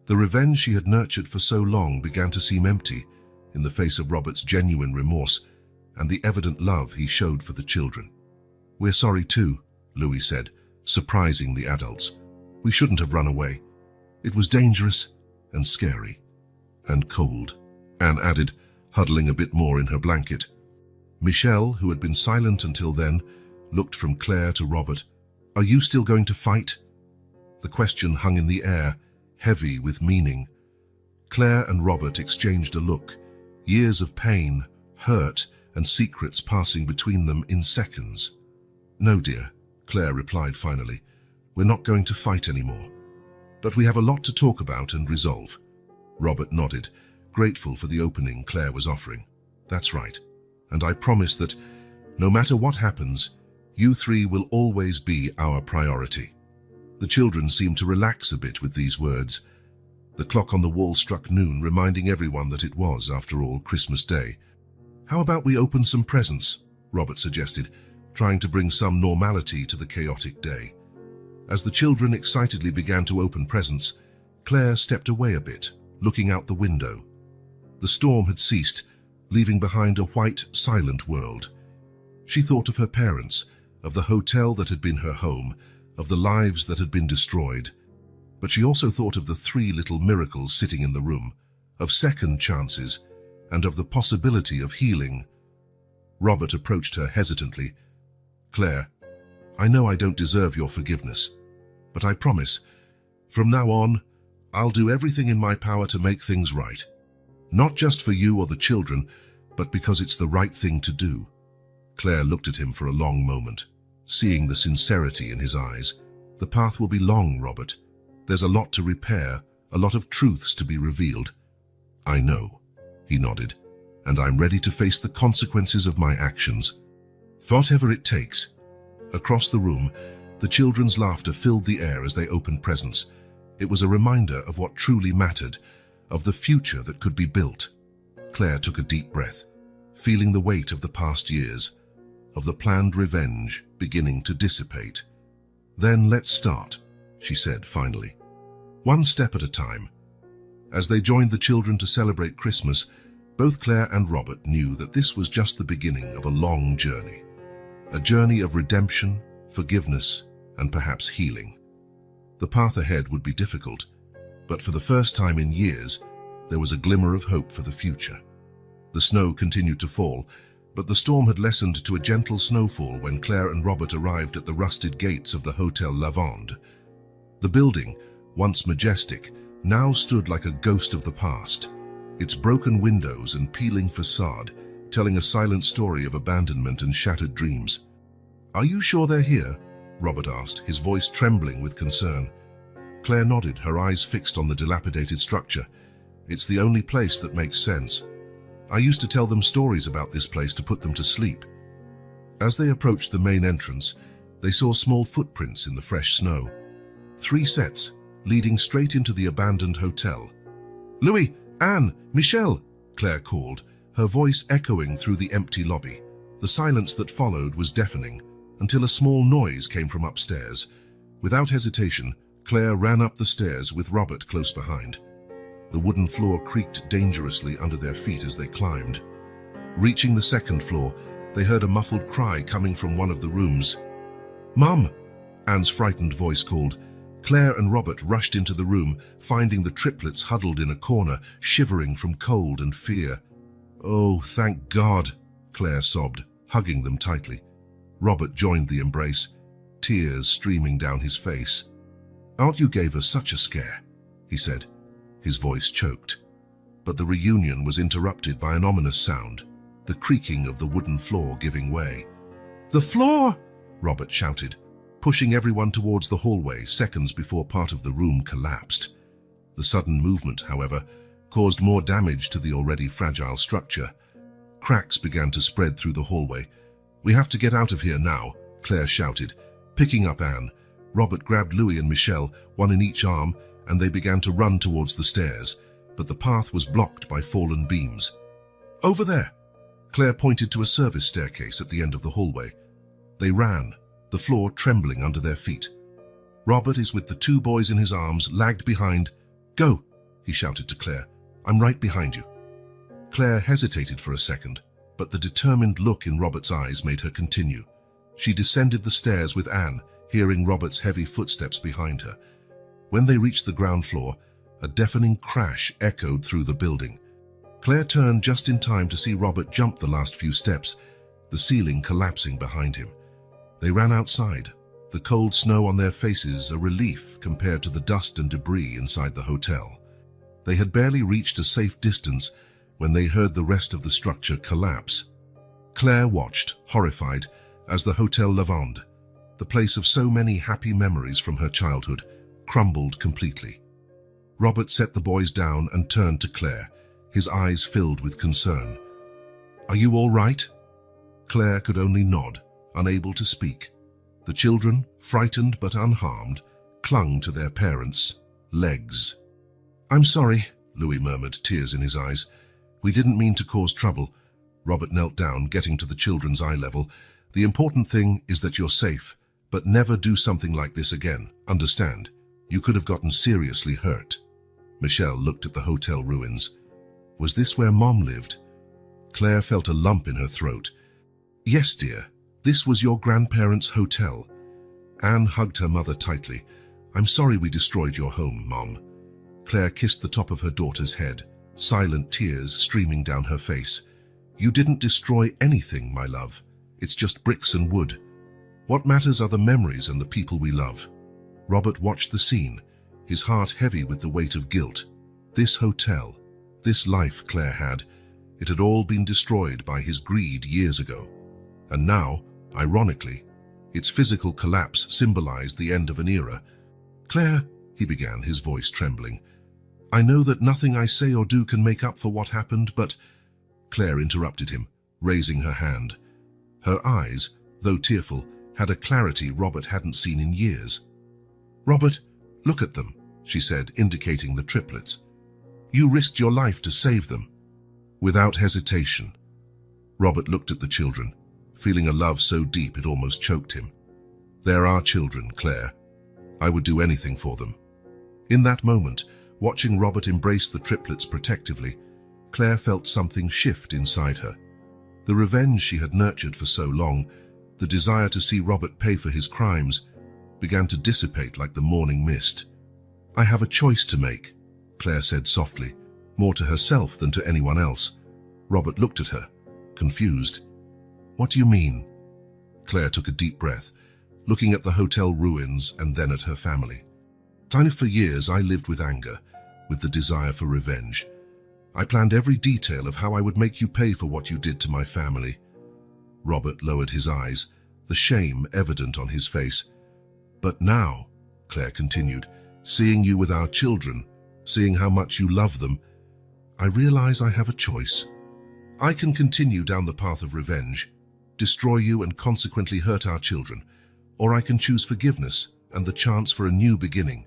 The revenge she had nurtured for so long began to seem empty in the face of Robert's genuine remorse and the evident love he showed for the children. "We're sorry too," Louis said, surprising the adults. "We shouldn't have run away. It was dangerous and scary and cold," Anne added, huddling a bit more in her blanket. Michelle, who had been silent until then, looked from Claire to Robert. "Are you still going to fight?" The question hung in the air, heavy with meaning. Claire and Robert exchanged a look, years of pain, hurt, and secrets passing between them in seconds. "No, dear," Claire replied finally. "We're not going to fight anymore. But we have a lot to talk about and resolve." Robert nodded, grateful for the opening Claire was offering. "That's right. And I promise that, no matter what happens, you three will always be our priority." The children seemed to relax a bit with these words. The clock on the wall struck noon, reminding everyone that it was, after all, Christmas Day. "How about we open some presents?" Robert suggested, trying to bring some normality to the chaotic day. As the children excitedly began to open presents, Claire stepped away a bit, looking out the window. The storm had ceased, leaving behind a white, silent world. She thought of her parents, of the hotel that had been her home, of the lives that had been destroyed. But she also thought of the three little miracles sitting in the room, of second chances, and of the possibility of healing. Robert approached her hesitantly. "Claire, I know I don't deserve your forgiveness, but I promise, from now on, I'll do everything in my power to make things right. Not just for you or the children, but because it's the right thing to do." Claire looked at him for a long moment, seeing the sincerity in his eyes. "The path will be long, Robert. There's a lot to repair, a lot of truths to be revealed." "I know," he nodded, "and I'm ready to face the consequences of my actions." Whatever it takes. Across the room, the children's laughter filled the air as they opened presents. It was a reminder of what truly mattered, of the future that could be built. Claire took a deep breath, feeling the weight of the past years, of the planned revenge beginning to dissipate. "Then let's start," she said finally. "One step at a time." As they joined the children to celebrate Christmas, both Claire and Robert knew that this was just the beginning of a long journey. A journey of redemption, forgiveness, and perhaps healing. The path ahead would be difficult, but for the first time in years, there was a glimmer of hope for the future. The snow continued to fall, but the storm had lessened to a gentle snowfall when Claire and Robert arrived at the rusted gates of the Hotel Lavande. The building, once majestic, now stood like a ghost of the past, its broken windows and peeling facade telling a silent story of abandonment and shattered dreams. "Are you sure they're here?" Robert asked, his voice trembling with concern. Claire nodded, her eyes fixed on the dilapidated structure. "It's the only place that makes sense. I used to tell them stories about this place to put them to sleep." As they approached the main entrance, they saw small footprints in the fresh snow. 3 sets, leading straight into the abandoned hotel. "Louis, Anne, Michelle," Claire called, her voice echoing through the empty lobby. The silence that followed was deafening, until a small noise came from upstairs. Without hesitation, Claire ran up the stairs with Robert close behind. The wooden floor creaked dangerously under their feet as they climbed. Reaching the second floor, they heard a muffled cry coming from one of the rooms. "Mum!" Anne's frightened voice called. Claire and Robert rushed into the room, finding the triplets huddled in a corner, shivering from cold and fear. "Oh, thank God," Claire sobbed, hugging them tightly. Robert joined the embrace, tears streaming down his face. "Aunt, you gave us such a scare," he said. His voice choked. But the reunion was interrupted by an ominous sound, the creaking of the wooden floor giving way. "The floor!" Robert shouted, pushing everyone towards the hallway seconds before part of the room collapsed. The sudden movement, however, caused more damage to the already fragile structure. Cracks began to spread through the hallway. "We have to get out of here now," Claire shouted. Picking up Anne, Robert grabbed Louis and Michelle, one in each arm, and they began to run towards the stairs, but the path was blocked by fallen beams. "Over there!" Claire pointed to a service staircase at the end of the hallway. They ran, the floor trembling under their feet. Robert is with the 2 boys in his arms, lagged behind. "Go!" he shouted to Claire. "I'm right behind you." Claire hesitated for a second, but the determined look in Robert's eyes made her continue. She descended the stairs with Anne, hearing Robert's heavy footsteps behind her. When they reached the ground floor, a deafening crash echoed through the building. Claire turned just in time to see Robert jump the last few steps, the ceiling collapsing behind him. They ran outside, the cold snow on their faces a relief compared to the dust and debris inside the hotel. They had barely reached a safe distance when they heard the rest of the structure collapse. Claire watched, horrified, as the Hotel Lavande, the place of so many happy memories from her childhood, crumbled completely. Robert set the boys down and turned to Claire, his eyes filled with concern. "Are you all right?" Claire could only nod, unable to speak. The children, frightened but unharmed, clung to their parents' legs. "I'm sorry," Louis murmured, tears in his eyes. "We didn't mean to cause trouble." Robert knelt down, getting to the children's eye level. "The important thing is that you're safe, but never do something like this again, understand? You could have gotten seriously hurt." Michelle looked at the hotel ruins. Was this where Mom lived? Claire felt a lump in her throat. "Yes, dear. This was your grandparents' hotel." Anne hugged her mother tightly. "I'm sorry we destroyed your home, Mom." Claire kissed the top of her daughter's head, silent tears streaming down her face. "You didn't destroy anything, my love. It's just bricks and wood. What matters are the memories and the people we love." Robert watched the scene, his heart heavy with the weight of guilt. This hotel, this life Claire had, it had all been destroyed by his greed years ago. And now, ironically, its physical collapse symbolized the end of an era. "Claire," he began, his voice trembling, "I know that nothing I say or do can make up for what happened, but—" Claire interrupted him, raising her hand. Her eyes, though tearful, had a clarity Robert hadn't seen in years. "Robert, look at them," she said, indicating the triplets. "You risked your life to save them." Without hesitation, Robert looked at the children, feeling a love so deep it almost choked him. "They're our children, Claire. I would do anything for them." In that moment, watching Robert embrace the triplets protectively, Claire felt something shift inside her. The revenge she had nurtured for so long, the desire to see Robert pay for his crimes, began to dissipate like the morning mist. "I have a choice to make," Claire said softly, more to herself than to anyone else. Robert looked at her, confused. "What do you mean?" Claire took a deep breath, looking at the hotel ruins and then at her family. For years I lived with anger, with the desire for revenge. I planned every detail of how I would make you pay for what you did to my family. Robert lowered his eyes, the shame evident on his face. "But now," Claire continued, "seeing you with our children, seeing how much you love them, I realize I have a choice. I can continue down the path of revenge, destroy you and consequently hurt our children, or I can choose forgiveness and the chance for a new beginning."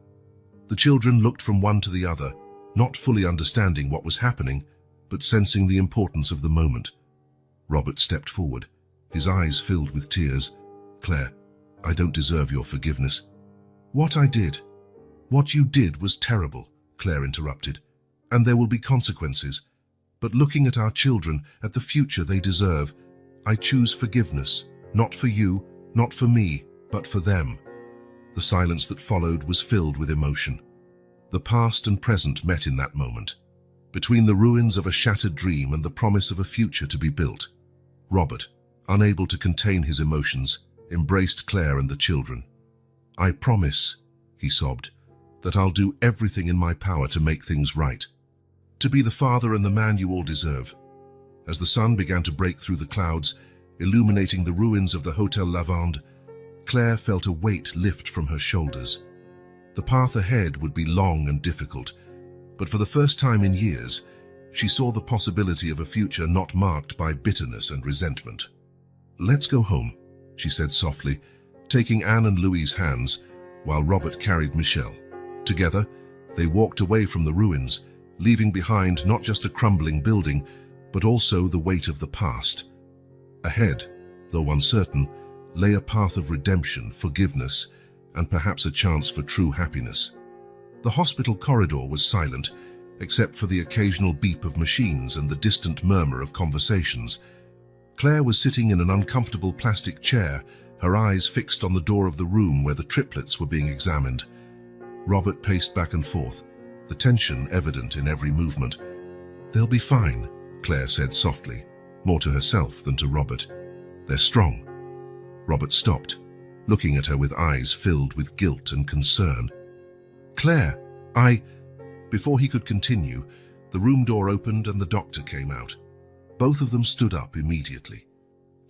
The children looked from one to the other, not fully understanding what was happening, but sensing the importance of the moment. Robert stepped forward, his eyes filled with tears. "Claire, I don't deserve your forgiveness." What you did was terrible," Claire interrupted, "and there will be consequences. But looking at our children, at the future they deserve, I choose forgiveness, not for you, not for me, but for them." The silence that followed was filled with emotion. The past and present met in that moment, between the ruins of a shattered dream and the promise of a future to be built. Robert, unable to contain his emotions, embraced Claire and the children. "I promise," he sobbed, "that I'll do everything in my power to make things right, to be the father and the man you all deserve." As the sun began to break through the clouds, illuminating the ruins of the Hotel Lavande, Claire felt a weight lift from her shoulders. The path ahead would be long and difficult, but for the first time in years, she saw the possibility of a future not marked by bitterness and resentment. "Let's go home," she said softly, taking Anne and Louis's hands while Robert carried Michelle. Together, they walked away from the ruins, leaving behind not just a crumbling building, but also the weight of the past. Ahead, though uncertain, lay a path of redemption, forgiveness, and perhaps a chance for true happiness. The hospital corridor was silent, except for the occasional beep of machines and the distant murmur of conversations. Claire was sitting in an uncomfortable plastic chair, her eyes fixed on the door of the room where the triplets were being examined. Robert paced back and forth, the tension evident in every movement. "They'll be fine," Claire said softly, more to herself than to Robert. "They're strong." Robert stopped, looking at her with eyes filled with guilt and concern. "Claire, Before he could continue, the room door opened and the doctor came out. Both of them stood up immediately.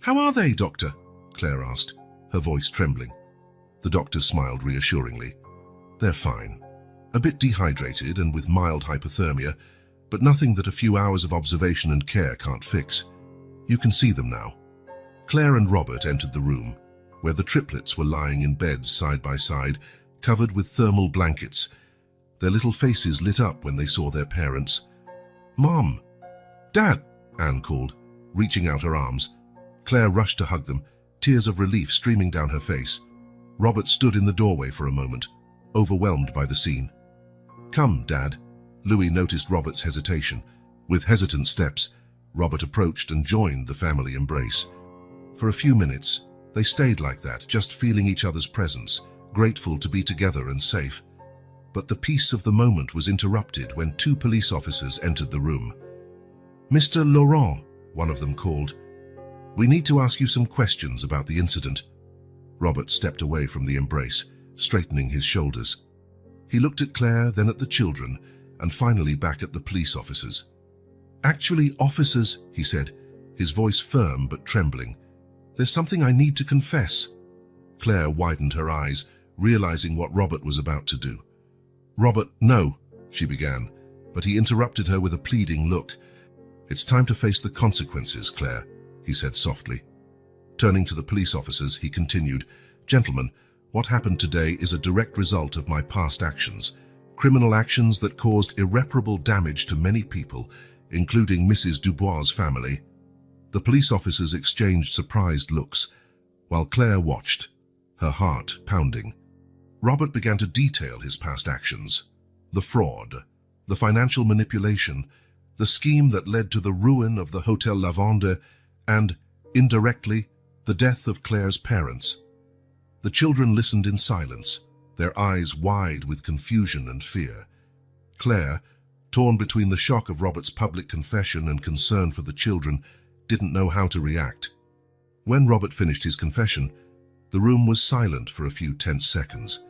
"How are they, doctor?" Claire asked, her voice trembling. The doctor smiled reassuringly. "They're fine. A bit dehydrated and with mild hypothermia, but nothing that a few hours of observation and care can't fix. You can see them now." Claire and Robert entered the room, where the triplets were lying in beds side by side, covered with thermal blankets. Their little faces lit up when they saw their parents. "Mom! Dad!" Anne called, reaching out her arms. Claire rushed to hug them, tears of relief streaming down her face. Robert stood in the doorway for a moment, overwhelmed by the scene. "Come, Dad." Louis noticed Robert's hesitation. With hesitant steps, Robert approached and joined the family embrace. For a few minutes, they stayed like that, just feeling each other's presence, grateful to be together and safe. But the peace of the moment was interrupted when 2 police officers entered the room. "Mr. Laurent," one of them called, "we need to ask you some questions about the incident." Robert stepped away from the embrace, straightening his shoulders. He looked at Claire, then at the children, and finally back at the police officers. "Actually, officers," he said, his voice firm but trembling, "there's something I need to confess." Claire widened her eyes, realizing what Robert was about to do. "Robert, no," she began, but he interrupted her with a pleading look. "It's time to face the consequences, Claire," he said softly. Turning to the police officers, he continued, "Gentlemen, what happened today is a direct result of my past actions. Criminal actions that caused irreparable damage to many people, including Mrs. Dubois' family." The police officers exchanged surprised looks, while Claire watched, her heart pounding. Robert began to detail his past actions: the fraud, the financial manipulation, the scheme that led to the ruin of the Hotel Lavande, and, indirectly, the death of Claire's parents. The children listened in silence, their eyes wide with confusion and fear. Claire, torn between the shock of Robert's public confession and concern for the children, didn't know how to react. When Robert finished his confession, the room was silent for a few tense seconds.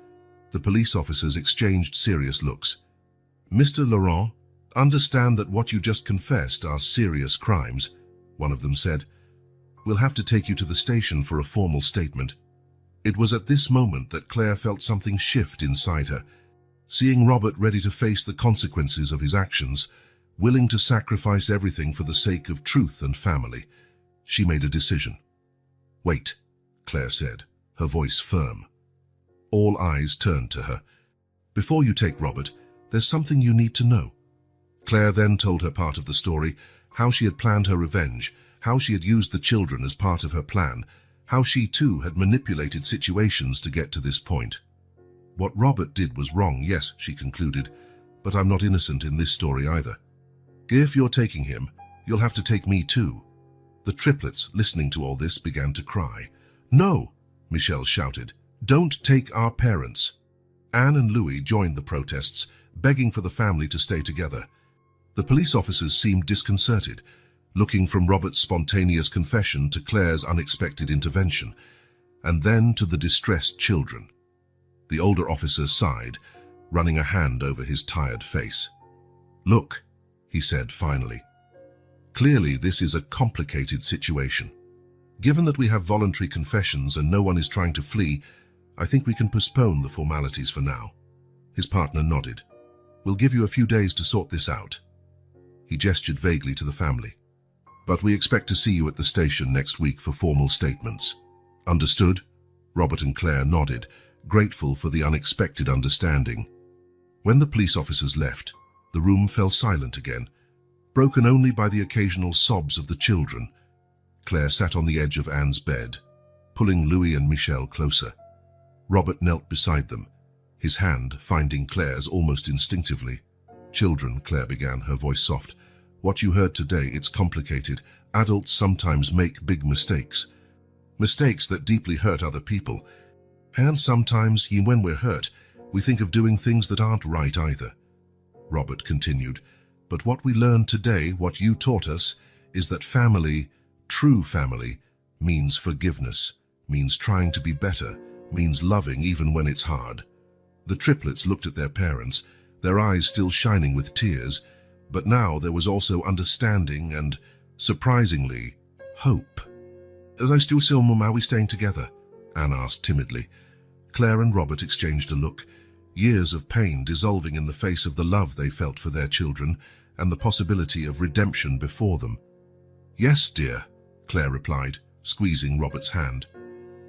The police officers exchanged serious looks. "Mr. Laurent, understand that what you just confessed are serious crimes," one of them said. "We'll have to take you to the station for a formal statement." It was at this moment that Claire felt something shift inside her. Seeing Robert ready to face the consequences of his actions, willing to sacrifice everything for the sake of truth and family, she made a decision. "Wait," Claire said, her voice firm. All eyes turned to her. "Before you take Robert, there's something you need to know." Claire then told her part of the story, how she had planned her revenge, how she had used the children as part of her plan, how she too had manipulated situations to get to this point. "What Robert did was wrong, yes," she concluded, "but I'm not innocent in this story either. If you're taking him, you'll have to take me too." The triplets, listening to all this, began to cry. "No," Michelle shouted, "don't take our parents." Anne and Louis joined the protests, begging for the family to stay together. The police officers seemed disconcerted, looking from Robert's spontaneous confession to Claire's unexpected intervention, and then to the distressed children. The older officer sighed, running a hand over his tired face. "Look," he said finally. "Clearly this is a complicated situation. Given that we have voluntary confessions and no one is trying to flee, I think we can postpone the formalities for now." His partner nodded. "We'll give you a few days to sort this out." He gestured vaguely to the family. "But we expect to see you at the station next week for formal statements." "Understood?" Robert and Claire nodded, grateful for the unexpected understanding. When the police officers left, the room fell silent again, broken only by the occasional sobs of the children. Claire sat on the edge of Anne's bed, pulling Louis and Michelle closer. Robert knelt beside them, his hand finding Claire's almost instinctively. "Children," Claire began, her voice soft, "what you heard today, it's complicated. Adults sometimes make big mistakes. Mistakes that deeply hurt other people. And sometimes, when we're hurt, we think of doing things that aren't right either." Robert continued, "But what we learned today, what you taught us, is that family, true family, means forgiveness, means trying to be better, means loving even when it's hard." The triplets looked at their parents, their eyes still shining with tears, but now there was also understanding and, surprisingly, hope. "As I still see Mum, are we staying together?" Anne asked timidly. Claire and Robert exchanged a look, years of pain dissolving in the face of the love they felt for their children and the possibility of redemption before them. "Yes, dear," Claire replied, squeezing Robert's hand.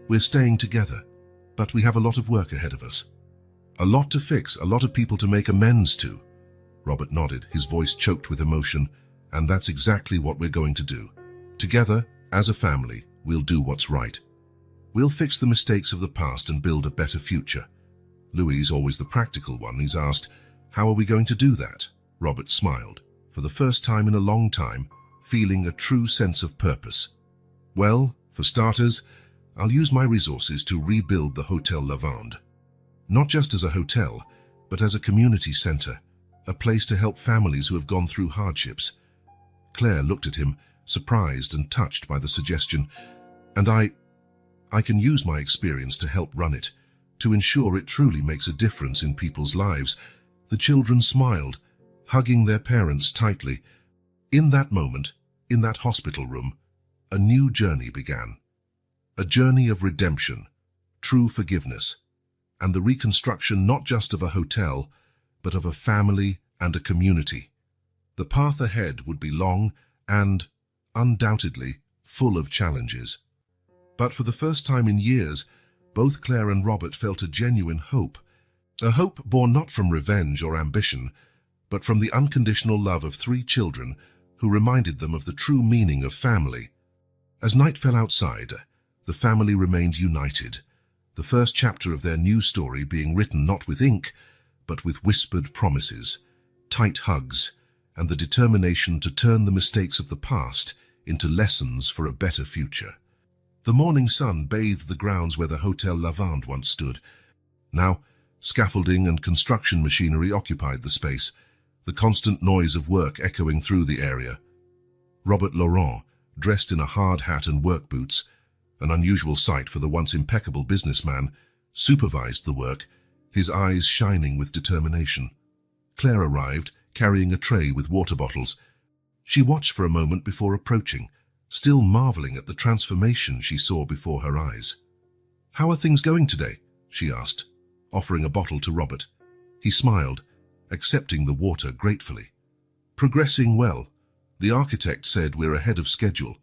"We're staying together, but we have a lot of work ahead of us. A lot to fix, a lot of people to make amends to." Robert nodded, his voice choked with emotion, "And that's exactly what we're going to do. Together, as a family, we'll do what's right. We'll fix the mistakes of the past and build a better future." Louis, always the practical one, he's asked, "How are we going to do that?" Robert smiled, for the first time in a long time, feeling a true sense of purpose. "Well, for starters, I'll use my resources to rebuild the Hotel Lavande. Not just as a hotel, but as a community center, a place to help families who have gone through hardships." Claire looked at him, surprised and touched by the suggestion. "And I can use my experience to help run it, to ensure it truly makes a difference in people's lives." The children smiled, hugging their parents tightly. In that moment, in that hospital room, a new journey began. A journey of redemption, true forgiveness, and the reconstruction not just of a hotel, but of a family and a community. The path ahead would be long and, undoubtedly, full of challenges. But for the first time in years, both Claire and Robert felt a genuine hope. A hope born not from revenge or ambition, but from the unconditional love of 3 children who reminded them of the true meaning of family. As night fell outside, the family remained united, the first chapter of their new story being written not with ink, but with whispered promises, tight hugs, and the determination to turn the mistakes of the past into lessons for a better future. The morning sun bathed the grounds where the Hotel Lavande once stood. Now, scaffolding and construction machinery occupied the space, the constant noise of work echoing through the area. Robert Laurent, dressed in a hard hat and work boots, an unusual sight for the once impeccable businessman, supervised the work, his eyes shining with determination. Claire arrived, carrying a tray with water bottles. She watched for a moment before approaching, still marveling at the transformation she saw before her eyes. "How are things going today?" she asked, offering a bottle to Robert. He smiled, accepting the water gratefully. "Progressing well. The architect said we're ahead of schedule."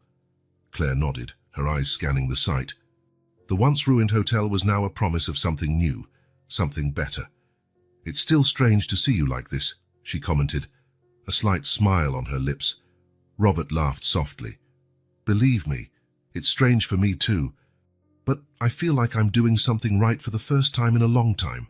Claire nodded, her eyes scanning the site. The once ruined hotel was now a promise of something new, something better. "It's still strange to see you like this," she commented, a slight smile on her lips. Robert laughed softly. "Believe me, it's strange for me too, but I feel like I'm doing something right for the first time in a long time."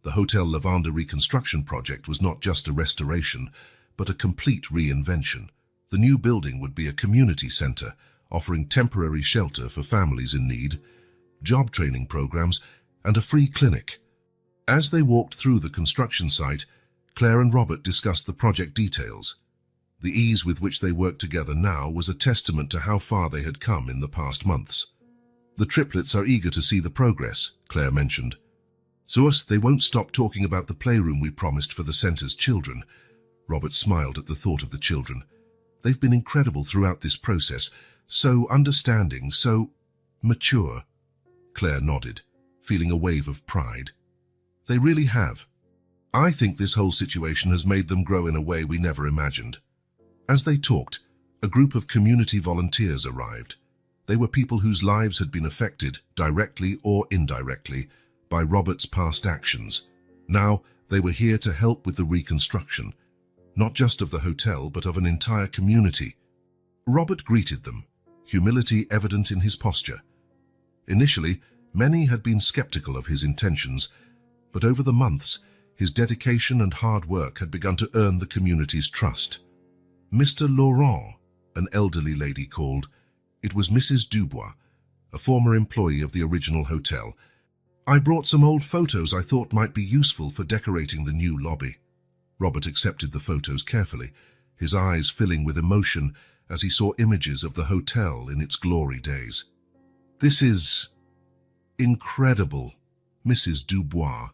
The Hotel Lavande reconstruction project was not just a restoration, but a complete reinvention. The new building would be a community center, offering temporary shelter for families in need, job training programs, and a free clinic. As they walked through the construction site, Claire and Robert discussed the project details. The ease with which they worked together now was a testament to how far they had come in the past months. "The triplets are eager to see the progress," Claire mentioned. "Sus, they won't stop talking about the playroom we promised for the center's children." Robert smiled at the thought of the children. "They've been incredible throughout this process, so understanding, so mature." Claire nodded, feeling a wave of pride. "They really have. I think this whole situation has made them grow in a way we never imagined." As they talked, a group of community volunteers arrived. They were people whose lives had been affected, directly or indirectly, by Robert's past actions. Now, they were here to help with the reconstruction, not just of the hotel, but of an entire community. Robert greeted them, humility evident in his posture. Initially, many had been skeptical of his intentions, but over the months, his dedication and hard work had begun to earn the community's trust. Mr. Laurent, an elderly lady called. It was Mrs. Dubois, a former employee of the original hotel. "I brought some old photos I thought might be useful for decorating the new lobby." Robert accepted the photos carefully, his eyes filling with emotion as he saw images of the hotel in its glory days. "This is incredible, Mrs. Dubois.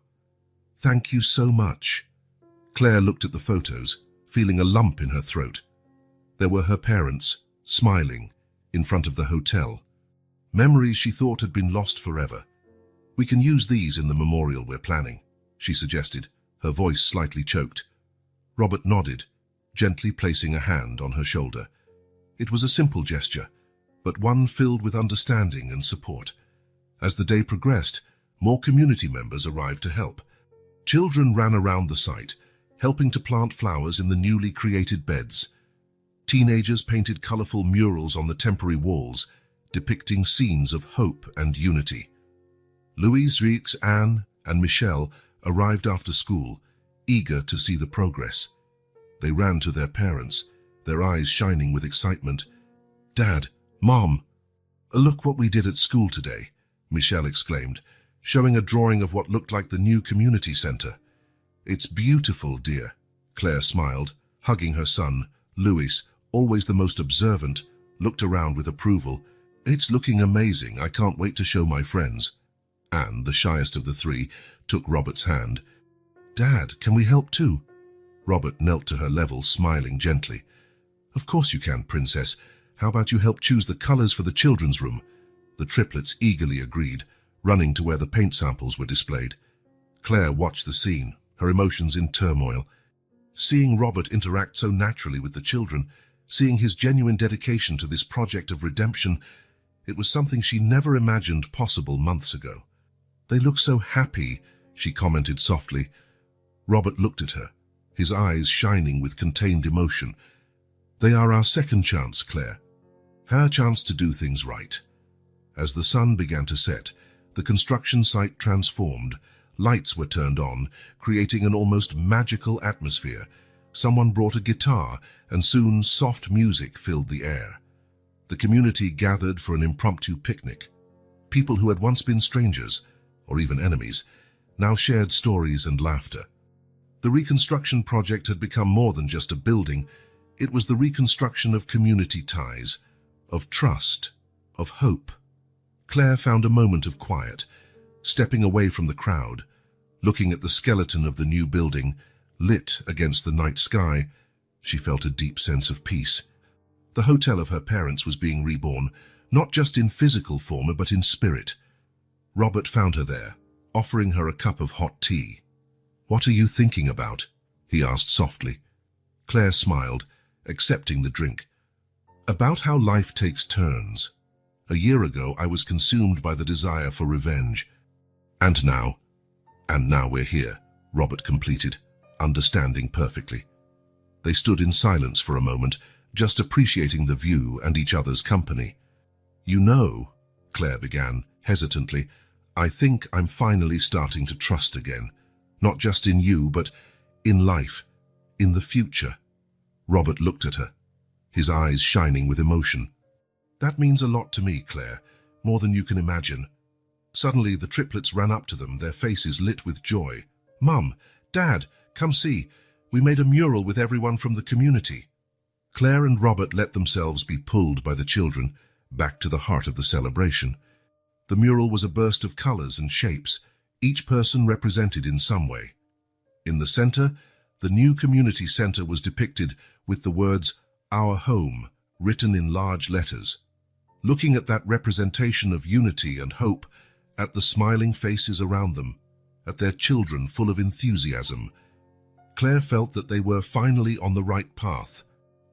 Thank you so much." Claire looked at the photos, feeling a lump in her throat. There were her parents, smiling, in front of the hotel. Memories she thought had been lost forever. "We can use these in the memorial we're planning," she suggested, her voice slightly choked. Robert nodded, gently placing a hand on her shoulder. It was a simple gesture, but one filled with understanding and support. As the day progressed, more community members arrived to help. Children ran around the site, helping to plant flowers in the newly created beds. Teenagers painted colorful murals on the temporary walls, depicting scenes of hope and unity. Louise, Rix, Anne, and Michelle arrived after school, eager to see the progress. They ran to their parents, their eyes shining with excitement. "Dad, Mom, look what we did at school today," Michelle exclaimed, showing a drawing of what looked like the new community center. "It's beautiful, dear," Claire smiled, hugging her son. Louis, always the most observant, looked around with approval. "It's looking amazing. I can't wait to show my friends." Anne, the shyest of the 3, took Robert's hand. "Dad, can we help too?" Robert knelt to her level, smiling gently. "Of course you can, Princess. How about you help choose the colors for the children's room?" The triplets eagerly agreed, running to where the paint samples were displayed. Claire watched the scene, her emotions in turmoil. Seeing Robert interact so naturally with the children, seeing his genuine dedication to this project of redemption, It was something she never imagined possible months ago. "They look so happy," she commented softly. Robert looked at her, his eyes shining with contained emotion. "They are our second chance, Claire. Her chance to do things right." As the sun began to set, the construction site transformed. Lights were turned on, creating an almost magical atmosphere. Someone brought a guitar, and soon soft music filled the air. The community gathered for an impromptu picnic. People who had once been strangers, or even enemies, now shared stories and laughter. The reconstruction project had become more than just a building. It was the reconstruction of community ties, of trust, of hope. Claire found a moment of quiet, stepping away from the crowd, looking at the skeleton of the new building, lit against the night sky. She felt a deep sense of peace. The hotel of her parents was being reborn, not just in physical form, but in spirit. Robert found her there, offering her a cup of hot tea. "What are you thinking about?" he asked softly. Claire smiled, accepting the drink. "About how life takes turns. A year ago, I was consumed by the desire for revenge. And now we're here," Robert completed, understanding perfectly. They stood in silence for a moment, just appreciating the view and each other's company. "You know," Claire began, hesitantly, "I think I'm finally starting to trust again. Not just in you, but in life, in the future." Robert looked at her, his eyes shining with emotion. "That means a lot to me, Claire, more than you can imagine." Suddenly, the triplets ran up to them, their faces lit with joy. "Mum, Dad, come see. We made a mural with everyone from the community." Claire and Robert let themselves be pulled by the children, back to the heart of the celebration. The mural was a burst of colors and shapes, each person represented in some way. In the center, the new community center was depicted with the words, "Our Home," written in large letters. Looking at that representation of unity and hope, at the smiling faces around them, at their children full of enthusiasm, Claire felt that they were finally on the right path.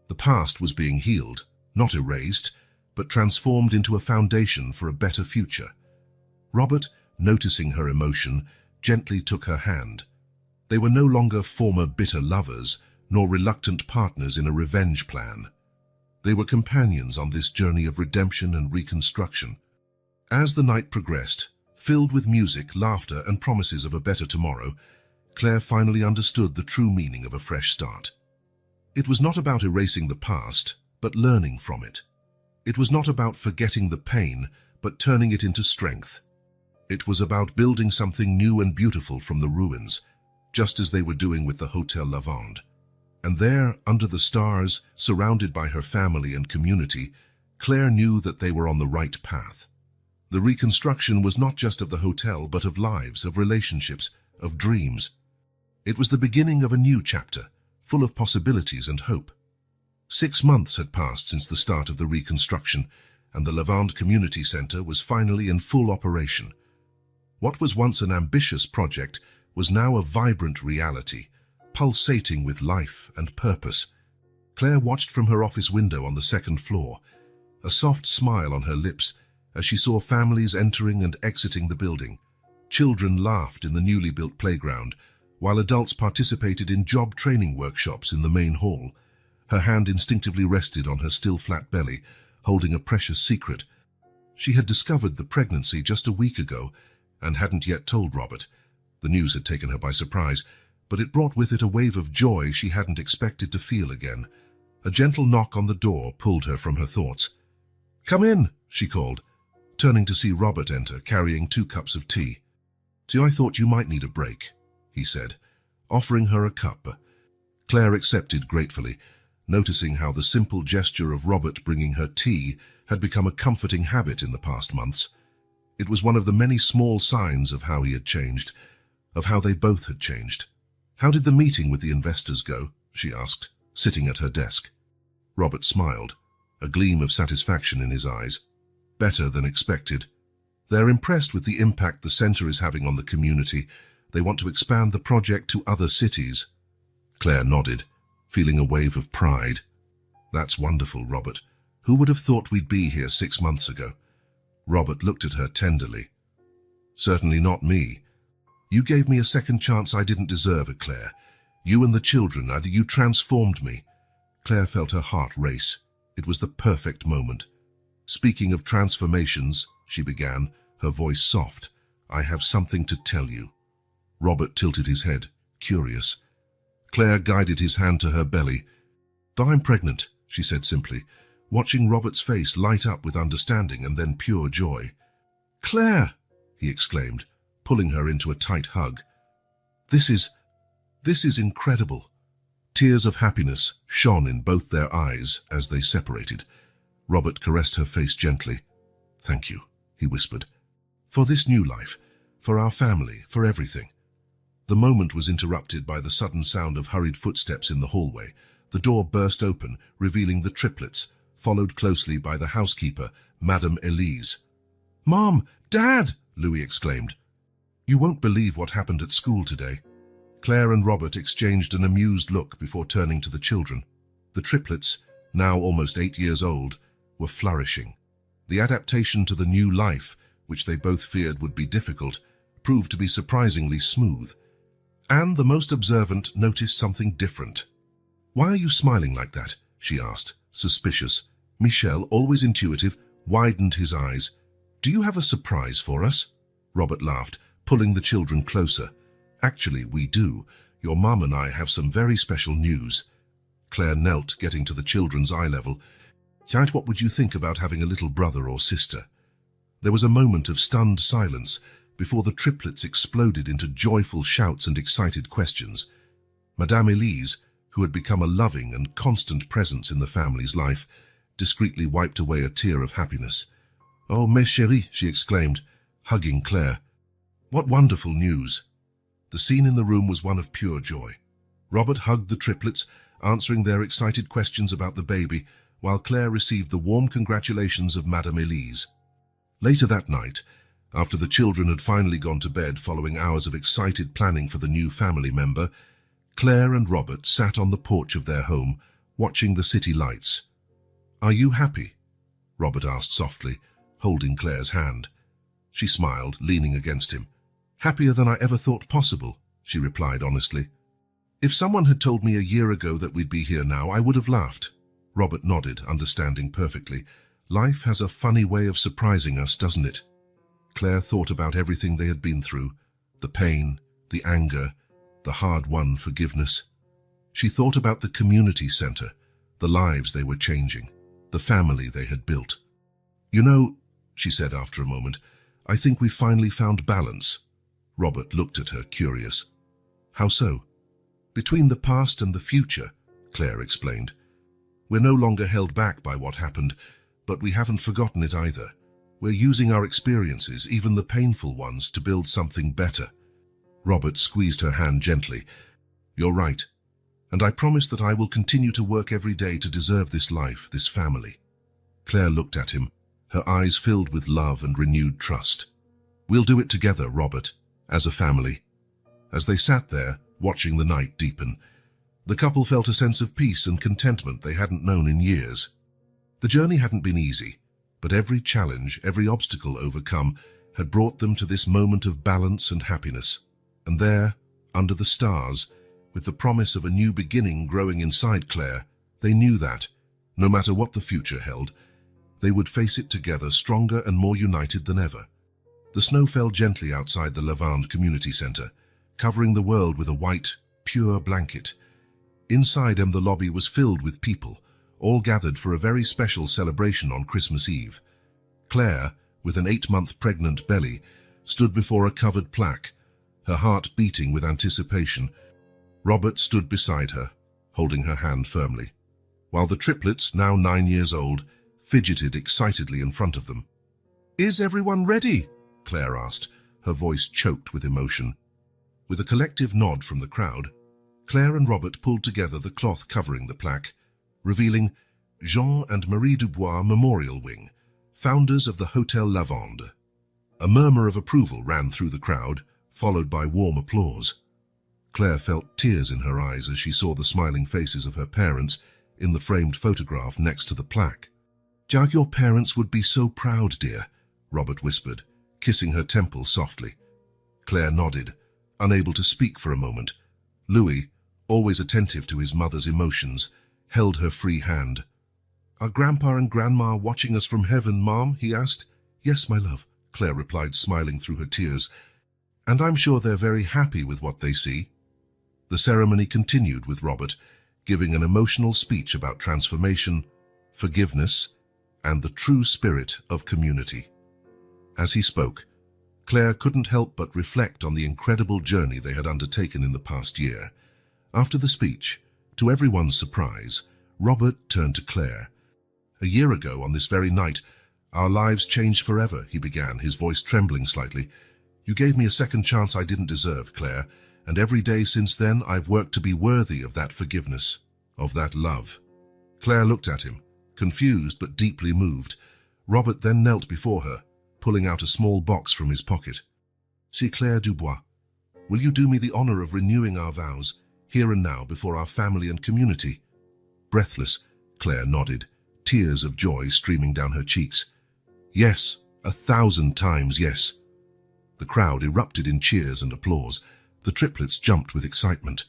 The past was being healed, not erased, but transformed into a foundation for a better future. Robert, noticing her emotion, gently took her hand. They were no longer former bitter lovers, nor reluctant partners in a revenge plan. They were companions on this journey of redemption and reconstruction. As the night progressed, filled with music, laughter, and promises of a better tomorrow, Claire finally understood the true meaning of a fresh start. It was not about erasing the past, but learning from it. It was not about forgetting the pain, but turning it into strength. It was about building something new and beautiful from the ruins, just as they were doing with the Hotel Lavande. And there, under the stars, surrounded by her family and community, Claire knew that they were on the right path. The reconstruction was not just of the hotel, but of lives, of relationships, of dreams. It was the beginning of a new chapter, full of possibilities and hope. 6 months had passed since the start of the reconstruction, and the Lavande Community Center was finally in full operation. What was once an ambitious project was now a vibrant reality, pulsating with life and purpose. Claire watched from her office window on the second floor, a soft smile on her lips as she saw families entering and exiting the building. Children laughed in the newly built playground, while adults participated in job training workshops in the main hall. Her hand instinctively rested on her still flat belly, holding a precious secret. She had discovered the pregnancy just a week ago and hadn't yet told Robert. The news had taken her by surprise, but it brought with it a wave of joy she hadn't expected to feel again. A gentle knock on the door pulled her from her thoughts. "Come in," she called, turning to see Robert enter, carrying 2 cups of tea. "I thought you might need a break," he said, offering her a cup. Claire accepted gratefully, noticing how the simple gesture of Robert bringing her tea had become a comforting habit in the past months. It was one of the many small signs of how he had changed, of how they both had changed. "How did the meeting with the investors go?" she asked, sitting at her desk. Robert smiled, a gleam of satisfaction in his eyes. "Better than expected. They're impressed with the impact the center is having on the community. They want to expand the project to other cities." Claire nodded, feeling a wave of pride. "That's wonderful, Robert. Who would have thought we'd be here 6 months ago? Robert looked at her tenderly. Certainly not me. You gave me a second chance I didn't deserve, Claire. You and the children, you transformed me. Claire felt her heart race. It was the perfect moment. Speaking of transformations, she began, her voice soft, I have something to tell you. Robert tilted his head, curious. Claire guided his hand to her belly. I'm pregnant, she said simply, watching Robert's face light up with understanding and then pure joy. Claire, he exclaimed, pulling her into a tight hug. This is incredible. Tears of happiness shone in both their eyes as they separated. Robert caressed her face gently. Thank you, he whispered. For this new life, for our family, for everything. The moment was interrupted by the sudden sound of hurried footsteps in the hallway. The door burst open, revealing the triplets, followed closely by the housekeeper, Madame Elise. Mom! Dad! Louis exclaimed. You won't believe what happened at school today. Claire and Robert exchanged an amused look before turning to the children. The triplets, now almost 8 years old, were flourishing. The adaptation to the new life, which they both feared would be difficult, proved to be surprisingly smooth. And the most observant noticed something different. Why are you smiling like that? She asked, suspicious. Michel, always intuitive, widened his eyes. Do you have a surprise for us? Robert laughed, pulling the children closer. Actually, we do. Your mum and I have some very special news. Claire knelt, getting to the children's eye level. Kate, what would you think about having a little brother or sister? There was a moment of stunned silence before the triplets exploded into joyful shouts and excited questions. Madame Elise, who had become a loving and constant presence in the family's life, discreetly wiped away a tear of happiness. Oh, mes chéris, she exclaimed, hugging Claire. What wonderful news! The scene in the room was one of pure joy. Robert hugged the triplets, answering their excited questions about the baby, while Claire received the warm congratulations of Madame Elise. Later that night, after the children had finally gone to bed following hours of excited planning for the new family member, Claire and Robert sat on the porch of their home, watching the city lights. Are you happy? Robert asked softly, holding Claire's hand. She smiled, leaning against him. Happier than I ever thought possible, she replied honestly. If someone had told me a year ago that we'd be here now, I would have laughed. Robert nodded, understanding perfectly. Life has a funny way of surprising us, doesn't it? Claire thought about everything they had been through, the pain, the anger, the hard-won forgiveness. She thought about the community center, the lives they were changing, the family they had built. You know, she said after a moment, I think we finally found balance. Robert looked at her, curious. How so? Between the past and the future, Claire explained. We're no longer held back by what happened, but we haven't forgotten it either. We're using our experiences, even the painful ones, to build something better. Robert squeezed her hand gently. You're right, and I promise that I will continue to work every day to deserve this life, this family. Claire looked at him, her eyes filled with love and renewed trust. We'll do it together, Robert, as a family. As they sat there, watching the night deepen, the couple felt a sense of peace and contentment they hadn't known in years. The journey hadn't been easy, but every challenge, every obstacle overcome, had brought them to this moment of balance and happiness. And there, under the stars, with the promise of a new beginning growing inside Claire, they knew that, no matter what the future held, they would face it together stronger and more united than ever. The snow fell gently outside the Lavande Community Center, covering the world with a white, pure blanket. Inside the lobby was filled with people, all gathered for a very special celebration on Christmas Eve. Claire, with an 8-month pregnant belly, stood before a covered plaque, her heart beating with anticipation. Robert stood beside her, holding her hand firmly, while the triplets, now 9 years old, fidgeted excitedly in front of them. Is everyone ready? Claire asked, her voice choked with emotion. With a collective nod from the crowd, Claire and Robert pulled together the cloth covering the plaque, revealing Jean and Marie Dubois Memorial Wing, founders of the Hotel Lavande. A murmur of approval ran through the crowd, followed by warm applause. Claire felt tears in her eyes as she saw the smiling faces of her parents in the framed photograph next to the plaque. Jack, your parents would be so proud, dear, Robert whispered, kissing her temple softly. Claire nodded, unable to speak for a moment. Louis, always attentive to his mother's emotions, held her free hand. "Are Grandpa and Grandma watching us from heaven, Mom?" he asked. "Yes, my love," Claire replied, smiling through her tears. "And I'm sure they're very happy with what they see." The ceremony continued with Robert, giving an emotional speech about transformation, forgiveness, and the true spirit of community. As he spoke, Claire couldn't help but reflect on the incredible journey they had undertaken in the past year. After the speech, to everyone's surprise, Robert turned to Claire. "A year ago, on this very night, our lives changed forever," he began, his voice trembling slightly. "You gave me a second chance I didn't deserve, Claire, and every day since then I've worked to be worthy of that forgiveness, of that love." Claire looked at him, confused but deeply moved. Robert then knelt before her, pulling out a small box from his pocket. "See, Claire Dubois, will you do me the honor of renewing our vows, here and now, before our family and community?" Breathless, Claire nodded, tears of joy streaming down her cheeks. "Yes, 1,000 times yes." The crowd erupted in cheers and applause. The triplets jumped with excitement,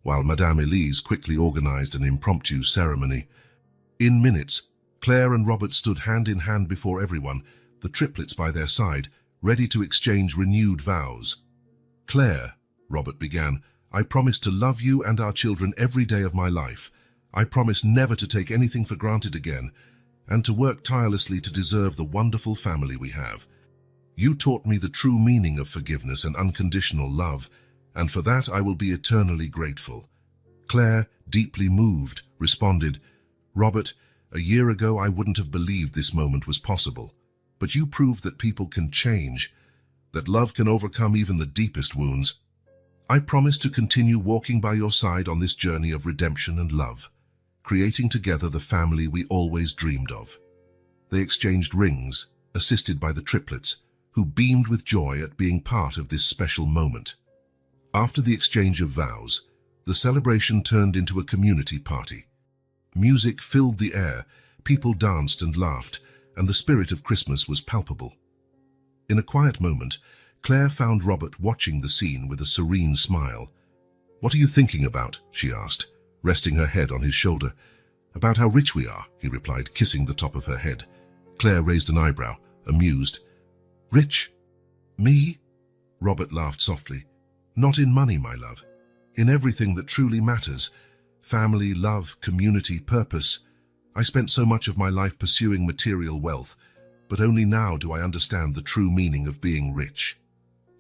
while Madame Elise quickly organized an impromptu ceremony. In minutes, Claire and Robert stood hand in hand before everyone, the triplets by their side, ready to exchange renewed vows. "Claire," Robert began, "I promise to love you and our children every day of my life. I promise never to take anything for granted again, and to work tirelessly to deserve the wonderful family we have. You taught me the true meaning of forgiveness and unconditional love, and for that I will be eternally grateful." Claire, deeply moved, responded, "Robert, a year ago I wouldn't have believed this moment was possible, but you proved that people can change, that love can overcome even the deepest wounds. I promise to continue walking by your side on this journey of redemption and love, creating together the family we always dreamed of." They exchanged rings, assisted by the triplets, who beamed with joy at being part of this special moment. After the exchange of vows, the celebration turned into a community party. Music filled the air, people danced and laughed, and the spirit of Christmas was palpable. In a quiet moment, Claire found Robert watching the scene with a serene smile. "What are you thinking about?" she asked, resting her head on his shoulder. "About how rich we are," he replied, kissing the top of her head. Claire raised an eyebrow, amused. "Rich? Me?" Robert laughed softly. "Not in money, my love. In everything that truly matters. Family, love, community, purpose. I spent so much of my life pursuing material wealth, but only now do I understand the true meaning of being rich."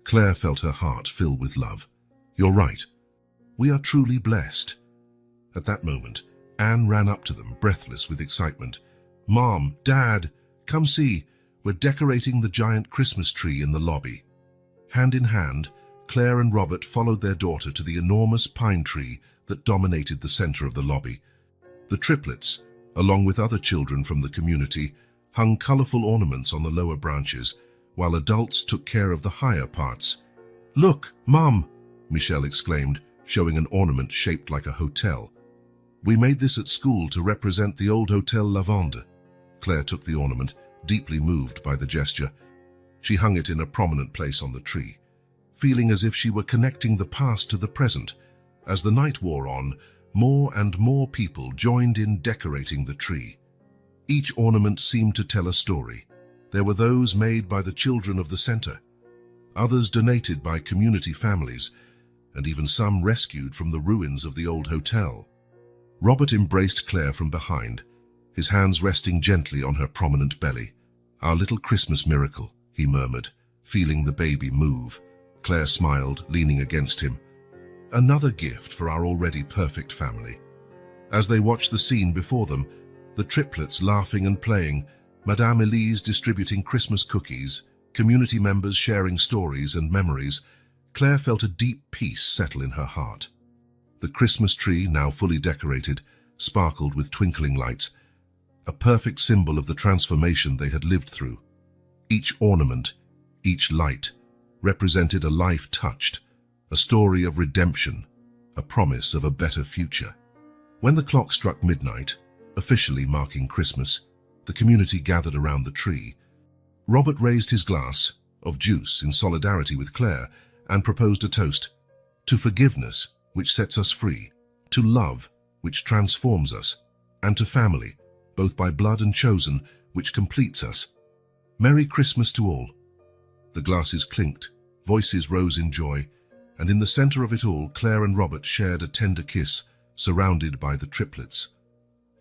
Claire felt her heart fill with love. "You're right. We are truly blessed." At that moment, Anne ran up to them, breathless with excitement. "Mom, Dad, come see. We're decorating the giant Christmas tree in the lobby." Hand in hand, Claire and Robert followed their daughter to the enormous pine tree that dominated the center of the lobby. The triplets, along with other children from the community, hung colorful ornaments on the lower branches, while adults took care of the higher parts. "Look, Mom!" Michelle exclaimed, showing an ornament shaped like a hotel. "We made this at school to represent the old Hotel Lavande." Claire took the ornament, deeply moved by the gesture. She hung it in a prominent place on the tree, feeling as if she were connecting the past to the present. As the night wore on, more and more people joined in decorating the tree. Each ornament seemed to tell a story. There were those made by the children of the center, others donated by community families, and even some rescued from the ruins of the old hotel. Robert embraced Claire from behind, his hands resting gently on her prominent belly. "Our little Christmas miracle," he murmured, feeling the baby move. Claire smiled, leaning against him. "Another gift for our already perfect family." As they watched the scene before them, the triplets laughing and playing, Madame Elise distributing Christmas cookies, community members sharing stories and memories, Claire felt a deep peace settle in her heart. The Christmas tree, now fully decorated, sparkled with twinkling lights, a perfect symbol of the transformation they had lived through. Each ornament, each light, represented a life touched, a story of redemption, a promise of a better future. When the clock struck midnight, officially marking Christmas, the community gathered around the tree. Robert raised his glass of juice in solidarity with Claire and proposed a toast to forgiveness, which sets us free, to love, which transforms us, and to family, both by blood and chosen, which completes us. Merry Christmas to all. The glasses clinked, voices rose in joy, and in the center of it all, Claire and Robert shared a tender kiss, surrounded by the triplets.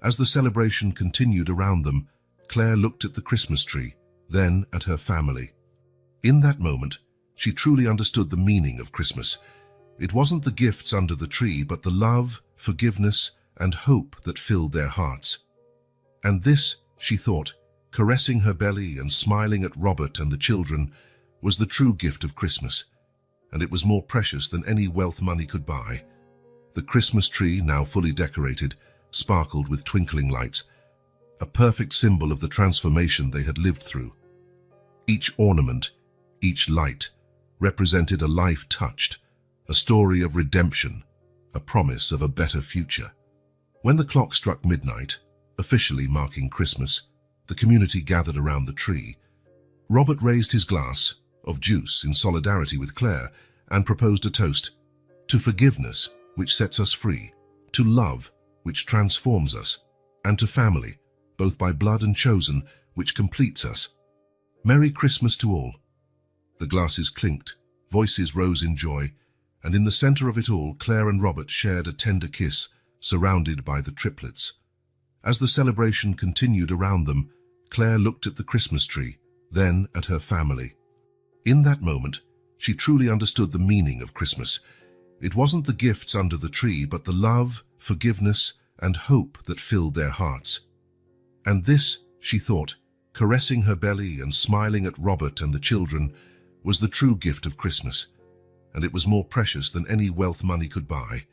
As the celebration continued around them, Claire looked at the Christmas tree, then at her family. In that moment, she truly understood the meaning of Christmas. It wasn't the gifts under the tree, but the love, forgiveness, and hope that filled their hearts. And this, she thought, caressing her belly and smiling at Robert and the children, was the true gift of Christmas, and it was more precious than any wealth money could buy. The Christmas tree, now fully decorated, sparkled with twinkling lights, a perfect symbol of the transformation they had lived through. Each ornament, each light, represented a life touched, a story of redemption, a promise of a better future. When the clock struck midnight, officially marking Christmas, the community gathered around the tree. Robert raised his glass of juice in solidarity with Claire and proposed a toast to forgiveness, which sets us free, to love, which transforms us, and to family, both by blood and chosen, which completes us. Merry Christmas to all. The glasses clinked, voices rose in joy, and in the center of it all, Claire and Robert shared a tender kiss, surrounded by the triplets. As the celebration continued around them, Claire looked at the Christmas tree, then at her family. In that moment, she truly understood the meaning of Christmas. It wasn't the gifts under the tree, but the love, forgiveness, and hope that filled their hearts. And this, she thought, caressing her belly and smiling at Robert and the children, was the true gift of Christmas, and it was more precious than any wealth money could buy.